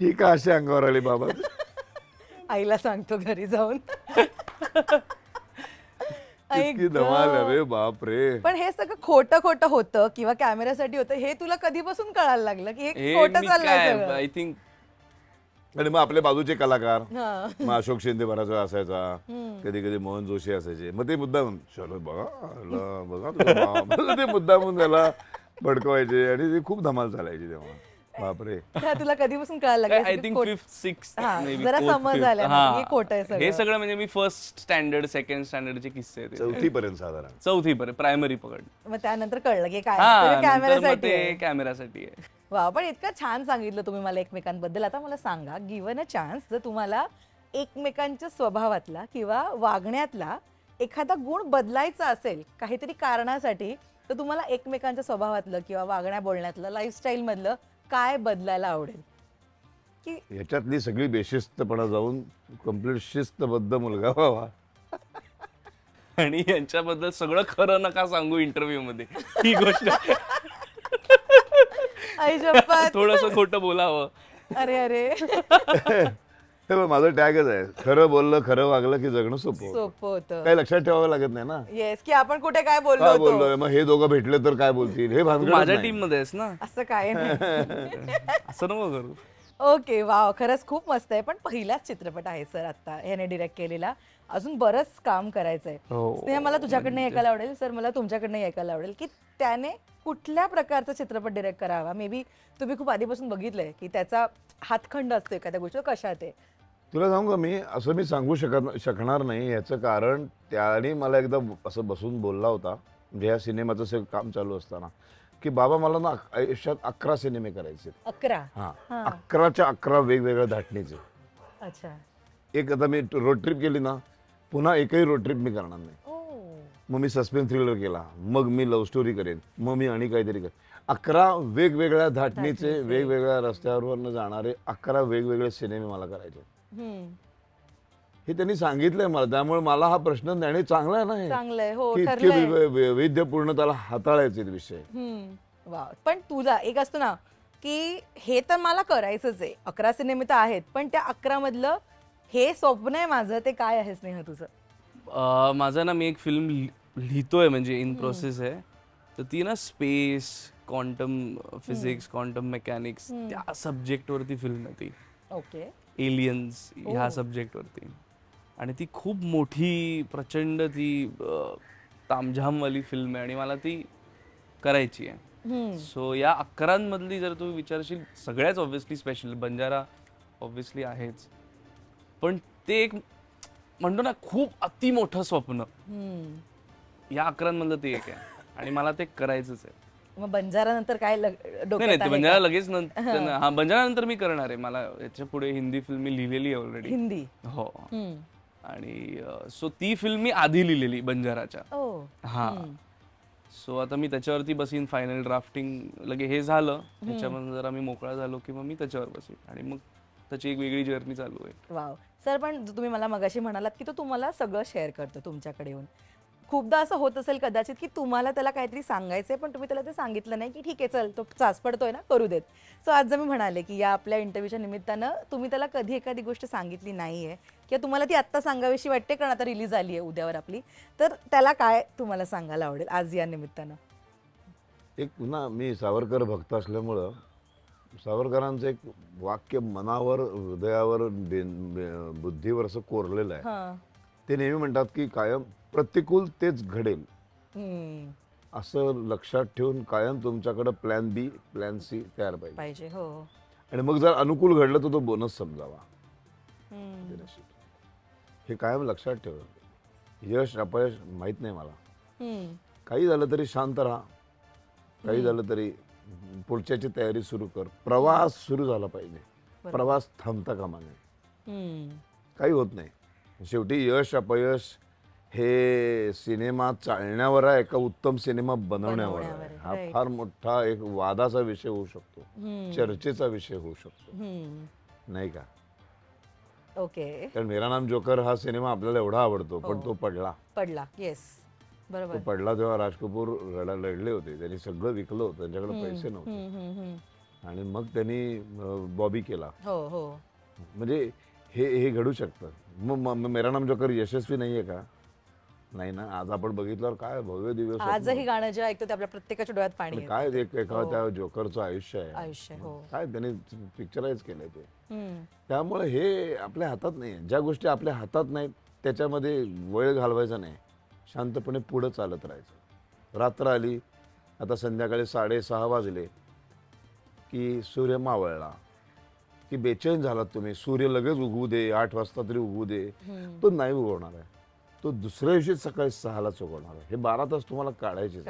ही का अशी अंगावर आली बाबा. आईला सांगतो घरी जाऊन. इतकी धमाल आहे बाप रे. पण हे सगळं खोटं खोटं होतं किंवा कॅमेऱ्यासाठी होतं हे तुला कधीपासून कळायला लागलं की हे खोटं चाललंय? I think. आणि मग आपले बाजूचे कलाकार, मग अशोक शिंदे बराच वेळ असायचा, कधी कधी मोहन जोशी असायचे, मग ते मुद्दामून चलो बघा बघा ते मुद्दामून त्याला भडकवायचे आणि ते खूप धमाल चालायची तेव्हा. बापरे. तुला कधीपासून कळायला लागलं? आय थिंक 5th 6th जरा समज आला हे खोटं आहे सगळं. हे सगळं म्हणजे मी फर्स्ट स्टँडर्ड सेकंड स्टँडर्डचे किस्से आहेत. 4थी पर्यंत साधारण, 4थी पर्यंत प्रायमरी पकड. मग त्यानंतर कळलं की काय कॅमेरासाठी आहे. वा, पण इतकं छान सांगितलं तुम्ही मला एकमेकांबद्दल. आता मला सांगा, गिव्हन अ चान्स, जर तुम्हाला एकमेकांच्या स्वभावातला किंवा वागण्यातला एखादा गुण बदलायचा असेल काहीतरी कारणासाठी, तर तुम्हाला एकमेकांच्या स्वभावातलं किंवा वागण्या बोलण्यातलं, लाईफस्टाईल मधलं काय बदलायला आवडेल? की याच्यातली सगळी बेशिस्तपणा जाऊन कम्प्लीट शिस्तबद्ध मुलगा व्हावा. आणि यांच्याबद्दल सगळं खरं नका सांगू इंटरव्ह्यू मध्ये, ही गोष्ट. थोडस खोटं बोलावं. अरे अरे, माझं टॅगच आहे, खरं बोललं खरं वागलं की जगणं सोपं होतं. काही लक्षात ठेवावं लागत नाही ना. येस, की आपण कुठे काय बोललोय, मग हे दोघं भेटले तर काय बोलतील, हे भानगड माझ्या टीम मध्ये आहेस ना, असं काय नाही. असं नको करू. ओके, वाव, खरंच खूप मस्त आहे. पण पहिलाच चित्रपट आहे सर आता ह्याने डिरेक्ट केलेला, अजून बरंच काम करायचंय. स्नेहा, मला तुझ्याकडनं ऐकायला आवडेल, सर मला तुमच्याकडनं ऐकायला आवडेल की त्याने कुठल्या प्रकारचा चित्रपट डिरेक्ट करावा. मे बी तुम्ही खूप आधीपासून बघितलंय की त्याचा हातखंड असतो एखाद्या गोष्टी, कशात आहे? तुला सांगू का, मी सांगू शकणार नाही. याचं कारण त्याने मला एकदा असं बसून बोलला होता, म्हणजे या सिनेमाचं सगळं काम चालू असताना, की बाबा मला ना आयुष्यात 11 सिनेमे करायचे. 11? हा, 11च्या 11 वेगवेगळ्या धाटणीचे. अच्छा. एक आता मी रोड ट्रिप केली ना, पुन्हा एकही रोड ट्रिप मी करणार नाही. मग मी सस्पेन्स थ्रिलर केला, मग मी लव्ह स्टोरी करेन, मग मी आणि काहीतरी करेन. 11 वेगवेगळ्या धाटणीचे, वेगवेगळ्या रस्त्यावरनं जाणारे 11 वेगवेगळे सिनेमे मला करायचे. हे त्यांनी सांगितलंय मला, त्यामुळे मला हा प्रश्न देणे चांगला आहे ना, चांगलंय, इतके वैविध्यपूर्ण त्याला हाताळायचे विषय. वा, पण तुझा एक असतो ना की हे तर मला करायचंच आहे, 11 सिनेमे तर आहेत, पण त्या 11 मधलं हे स्वप्न आहे माझं, ते काय आहे स्नेहा तुझं? माझं ना, मी एक फिल्म लिहितोय, म्हणजे इन प्रोसेस आहे, तर ती ना space, quantum physics, quantum mechanics त्या सब्जेक्ट वरती फिल्म आहे ती. ओके. एलियन्स ह्या सब्जेक्ट वरती, आणि ती खूप मोठी प्रचंड ती तामझामवाली फिल्म आहे आणि मला ती करायची आहे. सो या 11 मधली जर तू विचारशील सगळ्याच ऑब्व्हियसली स्पेशल, बंजारा ऑब्व्हियसली आहेच, पण ते एक म्हणतो ना खूप अति मोठं स्वप्न, या 11 मधलं ते एक आहे आणि मला ते करायचंच आहे. मग बंजारा नंतर काय नाही नाही, ते बंजारा लगेच नंतर, हा बंजारा नंतर मी करणार आहे. मला याच्या पुढे हिंदी फिल्म मी लिहिलेली आहे ऑलरेडी. हिंदी? हो. आणि सो ती फिल्म मी आधी लिहिलेली बंजाराच्या. हा. सो आता मी त्याच्यावरती बसीन, फायनल ड्राफ्टिंग लगे हे झालं, त्याच्यामध्ये जरा मी मोकळा झालो की मग मी त्याच्यावर बसीन आणि मग त्याची एक वेगळी जर्नी चालू आहे. वाव सर, पण तुम्ही मला मगाशी म्हणालात की तो तुम्हाला सगळं शेअर करतो तुमच्याकडे येऊन. खूपदा असं होत असेल कदाचित की तुम्हाला त्याला काहीतरी सांगायचंय पण तुम्ही त्याला ते सांगितलं नाही की ठीक आहे चल तो चाच पडतोय ना करू देत. सो आज जर मी म्हणाले की या आपल्या इंटरव्ह्यूच्या निमित्तानं तुम्ही त्याला कधी एखादी गोष्ट सांगितली नाहीये किंवा तुम्हाला ती आत्ता सांगावीशी वाटते कारण आता रिलीज आली आहे उद्यावर आपली, तर त्याला काय तुम्हाला सांगायला आवडेल आज या निमित्तानं? एक पुन्हा मी सावरकर भक्त असल्यामुळं सावरकरांचं एक वाक्य मनावर, हृदयावर, बुद्धीवर असं कोरलेलं आहे. ते नेहमी म्हणतात की कायम प्रतिकूल तेच घडेल असं लक्षात ठेवून कायम तुमच्याकडे प्लॅन बी, प्लॅन सी तयार पाहिजे. हो. आणि मग जर अनुकूल घडलं तर तो बोनस समजावा. हे कायम लक्षात ठेव. यश अपयश माहित नाही मला, काही झालं तरी शांत राहा, काही झालं तरी पुढच्याची तयारी सुरू कर. प्रवास सुरू झाला पाहिजे, प्रवास थांबता कामा नये. काही होत नाही. शेवटी यश अपयश हे सिनेमा चालण्यावर आहे का उत्तम सिनेमा बनवण्यावर आहे. हा फार मोठा एक वादाचा विषय होऊ शकतो, चर्चेचा विषय होऊ शकतो, नाही का? ओके. कारण मेरा नाम जोकर हा सिनेमा आपल्याला एवढा आवडतो पण तो पडला. येस, बरोबर. तो पडला तेव्हा राज कपूर लढले होते, त्यांनी सगळं विकलं होतं, त्यांच्याकडे पैसे नव्हते आणि मग त्यांनी बॉबी केला. म्हणजे हे घडू शकतं. मग मेरा नाम जोकर यशस्वी नाहीये का? नाही ना. आज आपण बघितल्यावर काय भव्य दिवस, आजही गाणं जे ऐकतो ते आपल्या प्रत्येकाच्या डोळ्यात पाणी येतं. काय त्या जोकरचं आयुष्य आहे, हो. काय त्यांनी पिक्चराइज केलंय ते. त्यामुळे हे आपल्या हातात नाही. ज्या गोष्टी आपल्या हातात नाहीत त्याच्यामध्ये वेळ घालवायचा नाही, शांतपणे पुढे चालत राहायचं. रात्र आली, आता संध्याकाळी 6:30 वाजले की सूर्य मावळला की बेचैन झालात तुम्ही. सूर्य लगेच उगवू दे, 8 वाजता तरी उगवू दे, तो नाही उगवणार आहे. तो दुसऱ्या दिवशी सकाळी 6लाच उगवणार आहे. हे 12 तास तुम्हाला काढायचे.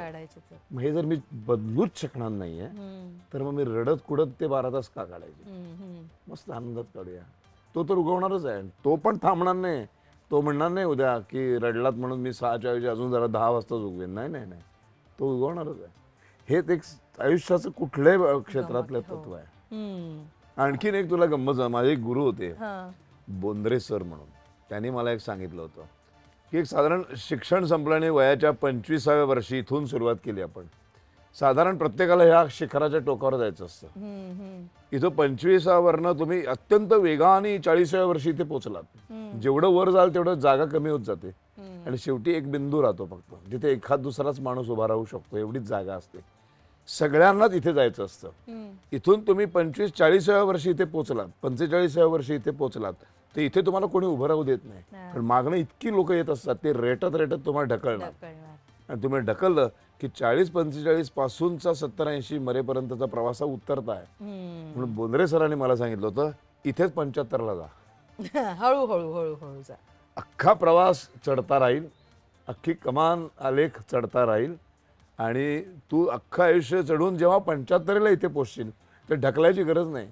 मग हे जर मी बदलूच शकणार नाहीये तर मग मी रडत कुडत ते 12 तास का काढायचे? मस्त आनंदात काढूया. तो तर उगवणारच आहे. तो पण थांबणार नाही. तो म्हणणार नाही उद्या की रडलात म्हणून मी 6च्या ऐवजी अजून जरा 10 वाजताच उगवेन. नाही नाही नाही, तो उगवणारच आहे. हेच एक आयुष्याचं कुठल्याही क्षेत्रातलं तत्व आहे. आणखीन एक तुला गंमत, माझे एक गुरु होते बोंद्रे सर म्हणून. त्यांनी मला एक सांगितलं होतं की एक साधारण शिक्षण संपल्याने वयाच्या 25व्या वर्षी इथून सुरुवात केली आपण. साधारण प्रत्येकाला ह्या शिखराच्या टोकावर जायचं असतं. इथं 25वरनं तुम्ही अत्यंत वेगाने 40व्या वर्षी इथे पोहोचलात. जेवढं वर जाल तेवढं जागा कमी होत जाते आणि शेवटी एक बिंदू राहतो फक्त, जिथे एखाद दुसराच माणूस उभा राहू शकतो, एवढीच जागा असते. सगळ्यांनाच इथे जायचं असतं. इथून तुम्ही 25-40व्या वर्षी इथे पोहोचलात, 45व्या वर्षी इथे पोहोचलात, तर इथे तुम्हाला कोणी उभं राहू देत नाही. कारण मागणं इतकी लोक येत असतात, ते रेटत रेटत तुम्हाला ढकलणार. आणि तुम्ही ढकललं की 40-45 पासूनचा 70-80 मरेपर्यंतचा प्रवास उतरताय. म्हणून बोंद्रे सरांनी मला सांगितलं होतं इथेच 75ला जा. हळूहळू जा. अख्खा प्रवास चढता राहील, अख्खी कमान आलेख चढता राहील आणि तू अख्खं आयुष्य चढून जेव्हा 75ला इथे पोचशील तर ढकलायची गरज नाही.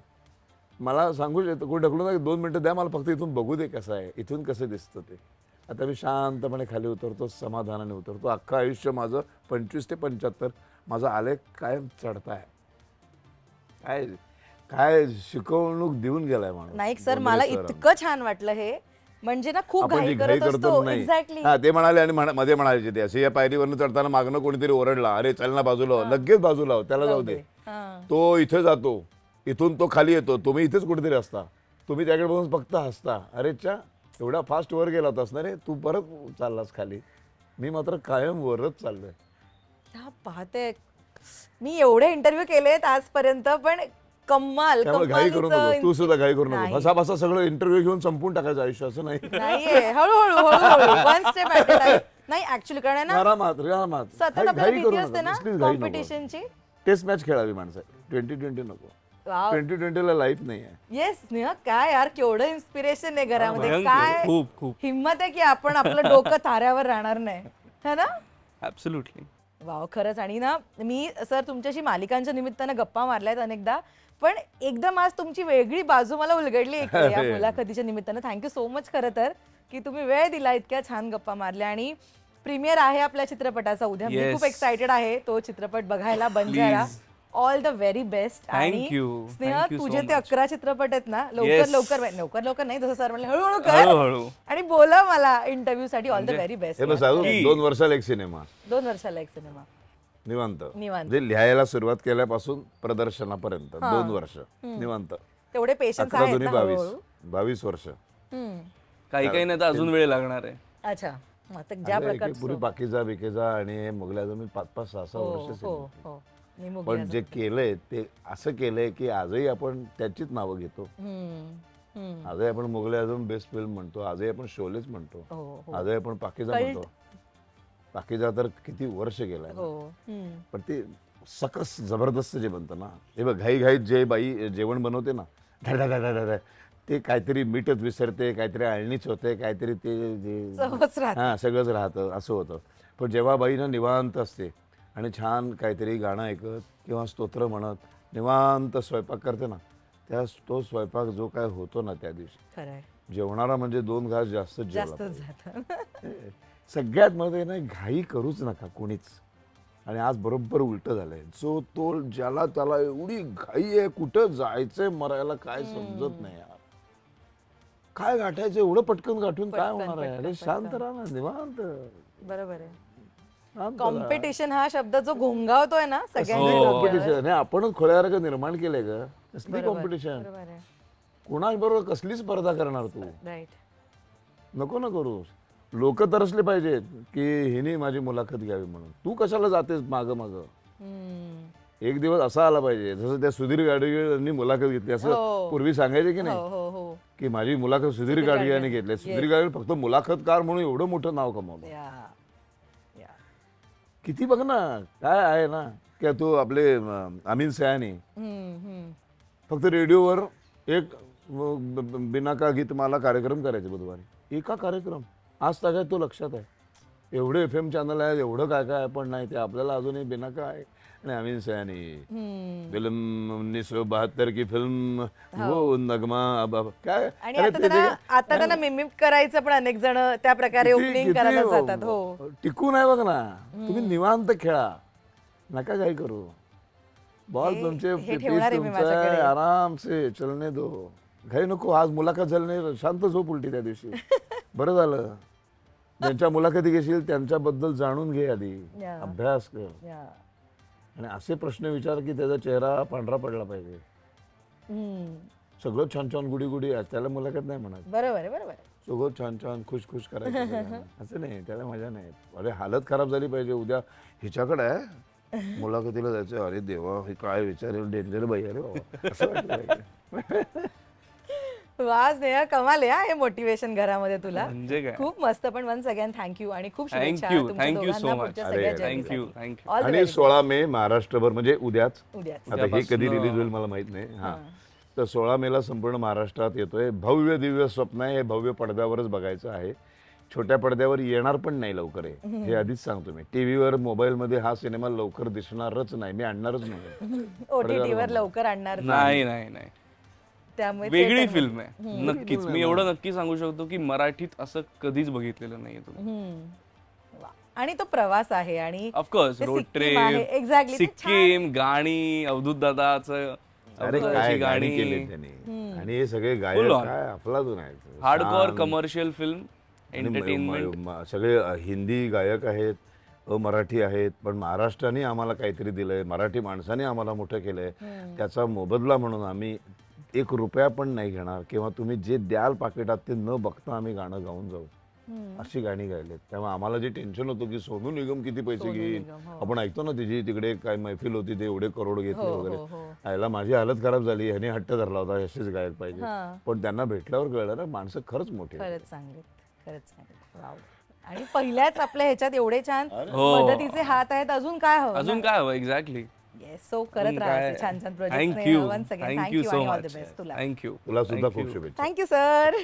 मला सांगू शकतो कोणी ढकलू नका, 2 मिनिटं द्या मला, फक्त इथून बघू दे कसं आहे, इथून कसं दिसतं ते. आता मी शांतपणे खाली उतरतो, समाधानाने उतरतो. अख्खं आयुष्य माझं 25 ते 75 माझा आलेख कायम चढताय. काय काय शिकवणूक देऊन गेलाय माणूस. नाईक सर, मला इतकं छान वाटलं हे. म्हणजे ना खूप घाई करत असतो. एक्झॅक्टली. हा, ते म्हणाले आणि मध्ये म्हणायचे ते असे, या पायरीवरनं चढताना मागणं कोणीतरी ओरडला, अरे चल ना बाजूला, लगेच बाजूला, त्याला जाऊ दे. तो इथे जातो, इथून तो खाली येतो, तुम्ही इथेच कुठेतरी असता, तुम्ही त्याकडे बघून फक्त हसता. अरे च्या एवढा फास्ट वर गेला होतास ना रे, तू परत चाललास खाली. मी मात्र कायम वरच चाललोय. पाहते मी एवढे इंटरव्ह्यू केलेत आजपर्यंत, पण कमाल. घाई करू नको, तू सुद्धा घाई करू नको. बसा सगळं इंटरव्ह्यू घेऊन संपून टाकायचं आयुष्य असं नाही. हळूहळू one step at a time. नाही ऍक्च्युअली कारण ना सतत आपल्याला भीती असते ना कॉम्पिटिशनची, टेस्ट मॅच खेळावी माणसाने, 2020 नको. वाव 2020ला लाईफ नाही आहे. येस स्नेहा, काय यार केवढं इन्स्पिरेशन आहे घरामध्ये, भयंकर, काय खूप खूप हिम्मत आहे की आपण आपलं डोकं ताऱ्यावर राहणार नाही, है ना? ऍब्सोल्युटली. वाव खरंच. आणि ना मी सर तुमच्याशी मालिकांच्या निमित्तानं गप्पा मारल्यात अनेकदा, पण एकदम आज तुमची वेगळी बाजू मला उलगडली आहे या मुलाखतीच्या निमित्तानं. थँक्यू सो मच खरं तर की तुम्ही वेळ दिला, इतक्या छान गप्पा मारल्या. आणि प्रीमियर आहे आपल्या चित्रपटाचा उद्या, मी खूप एक्सायटेड आहे तो चित्रपट बघायला. Banjara, all the very best. आणि स्नेहा तुझे ते 11 चित्रपट आहेत ना, लवकर लवकर लवकर लवकर नाही, जसं सर म्हणले हळूहळू कर आणि बोला मला इंटरव्ह्यू साठी. All the very best. 2 वर्षाला एक सिनेमा, 2 वर्षाला एक सिनेमा निवांत. निवांत. म्हणजे लिहायला सुरुवात केल्यापासून प्रदर्शनापर्यंत 2 वर्ष निवांत. तेवढे पेशन्स 11 आहेत दोन्ही ना? 22 वर्ष. काही काही नाही तर अजून वेळ लागणार आहे. अच्छा, आता ज्या प्रकारचं पुरी बाकीचा बिकेजा आणि मुगल्या मी 5-5, 6-6 वर्ष हो हो निमुग पण जे केलंय ते असं केलंय की आजही आपण त्याचीच नावं घेतो. आजही आपण मुगले आझम बेस्ट फिल्म म्हणतो, आजही आपण शोलेच म्हणतो, आजही आपण पाकिजा म्हणतो. पाकिजा तर किती वर्ष गेलाय, पण ते सकस जबरदस्त जे बनतं ना, हे बघ घाई घाईत जे बाई जेवण बनवते ना, ढा ते काहीतरी मीठच विसरते, काहीतरी अळणीच होते, काहीतरी ते हा सगळंच राहतं, असं होतं. पण जेव्हा बाई ना निवांत असते आणि छान काहीतरी गाणं ऐकत किंवा स्तोत्र म्हणत निवांत स्वयंपाक करते ना, तो स्वयंपाक जो काय होतो ना त्या दिवशी, जेवणारा म्हणजे 2 घास जास्त सगळ्यात मध्ये ना, घाई करूच नका कोणीच. आणि आज बरोबर उलट झालंय, जो तो ज्याला त्याला एवढी घाई आहे, कुठं जायचंय मरायला काय समजत नाही यार, काय गाठायचं एवढं पटकन गाठून काय होणार आहे. अरे शांत राहा ना, निवांत. बरोबर आहे. कॉम्पिटिशन हा शब्द जो घोंगावतोय ना सगळ्यांना, कॉम्पिटिशन आपणच खोळ्यासारखं निर्माण केलंय का? कसली कॉम्पिटिशन, कोणाबरोबर कसली स्पर्धा करणार तू? नको ना करू. लोक तरसले पाहिजेत की हिने माझी मुलाखत घ्यावी म्हणून. तू कशाला जातेस माग माग? एक दिवस असा आला पाहिजे जसं त्या सुधीर गाडगीळांनी मुलाखत घेतली, असं पूर्वी सांगायचे की नाही की माझी मुलाखत सुधीर गाडगीळांनी घेतली. सुधीर गाडगीळ फक्त मुलाखतकार म्हणून एवढं मोठं नाव कमावलं. किती बघ ना काय आहे ना, की तू आपले अमीन सयानी फक्त रेडिओवर एक बिनाका गीतमाला कार्यक्रम करायचे बुधवारी, एका कार्यक्रम. आज तक तो लक्षात आहे. एवढे FM चॅनल आहेत, एवढं काय काय पण नाही, ते आपल्याला अजूनही बिनाका आहे. आणि अमीन सयानी फिल्म 1972 की फिल्म वो नगमा काय. आणि आता त्यांना मिमिक करायचं पण अनेक जण त्या प्रकारे ओपनिंग करायला जातात. हो, टिकून आहे बघ ना, तुम्ही निवांत खेळा, नका काय करू. बॉल तुमचे आराम से चलने दो, घाई नको. आज मुलाखत झाली नाही, शांत झोप उलटी त्या दिवशी. बरं झालं, ज्यांच्या मुलाखती घेशील त्यांच्याबद्दल जाणून घे आधी, अभ्यास कर आणि असे प्रश्न विचार की त्याचा चेहरा पांढरा पडला पाहिजे. सगळं छान छान गुडी गुडी, त्याला मुलाखत नाही म्हणत. बरोबर आहे, बरोबर. सगळं छान छान खुश खुश करायचं असं नाही, त्याला मजा नाही. अरे हालत खराब झाली पाहिजे, उद्या हिच्याकडे आहे मुलाखतीला जायचं, अरे देवा हे काय विचारेल, डेंजर बाई. अरे बाबा असं वाटलं. वा स्नेहा, कमाल आहे हे मोटिवेशन घरामध्ये तुला. म्हणजे काय, खूप मस्त. पण वन्स अगेन थँक्यू आणि खूप शुभेच्छा थँक्यू तुमच्या सो दोघांना मच. पुढच्या सगळ्या थँक्यू जर्नीसाठी. थँक्यू. All the आणि very best. 16 मे महाराष्ट्रभर, म्हणजे उद्याच, उद्याच. आता हे कधी रिलीज होईल मला माहित नाही. हा, तर 16 मेला संपूर्ण महाराष्ट्रात येतोय. भव्य दिव्य स्वप्न आहे, हे भव्य पडद्यावरच बघायचं आहे. छोट्या पडद्यावर येणार पण नाही लवकर आहे, हे आधीच सांगतो मी. टीव्हीवर मोबाईलमध्ये हा सिनेमा लवकर दिसणारच नाही, मी आणणारच नाही. OTT वर लवकर आणणार नाही नाही नाही, त्यामुळे वेगळी फिल्म आहे नक्कीच. मी एवढं नक्की सांगू शकतो की मराठीत असं कधीच बघितलेलं नाहीये तुम्ही. आणि तो प्रवास आहे आणि of course road trip, exactly Sikkim, गाणी, अवधूत दादाचं गाणी केली त्यांनी. आणि हे सगळे गायक काय अफलातून आहेत, हार्डकोर कमर्शियल फिल्म, एंटरटेनमेंट. सगळे हिंदी गायक आहेत, मराठी आहेत, पण महाराष्ट्राने आम्हाला काहीतरी दिलंय, मराठी माणसाने आम्हाला मोठं केलंय. त्याचा मोबदला म्हणून आम्ही 1 रुपया पण नाही घेणार, किंवा तुम्ही जे द्याल पाकिटात ते न बघता आम्ही गाणं गाऊन जाऊ, अशी गाणी गायलेत. त्यामुळे आम्हाला जे टेन्शन होतं की सोनू निगम किती पैसे घेईल, आपण ऐकतो ना तिची तिकडे काय मैफिल होती, ते एवढे करोड घेतले वगैरे. यायला माझी हालत खराब झाली, ह्याने हट्ट धरला होता असेच गायक पाहिजे. पण त्यांना भेटल्यावर कळलं ना, माणसं खरंच मोठी, खरंच चांगले, खरंच चांगले. आणि पहिल्याच आपल्या ह्याच्यात एवढे छान मदतीचे हात आहेत, अजून काय हवं, अजून काय हवं. एक्झॅक्टली. येस सो करत राहा असे छान छान project thank you once again thank you thank you so आणि ऑल द मच बेस्ट तुला थँक्यू तुला सुद्धा खूप शुभेच्छा थँक्यू सर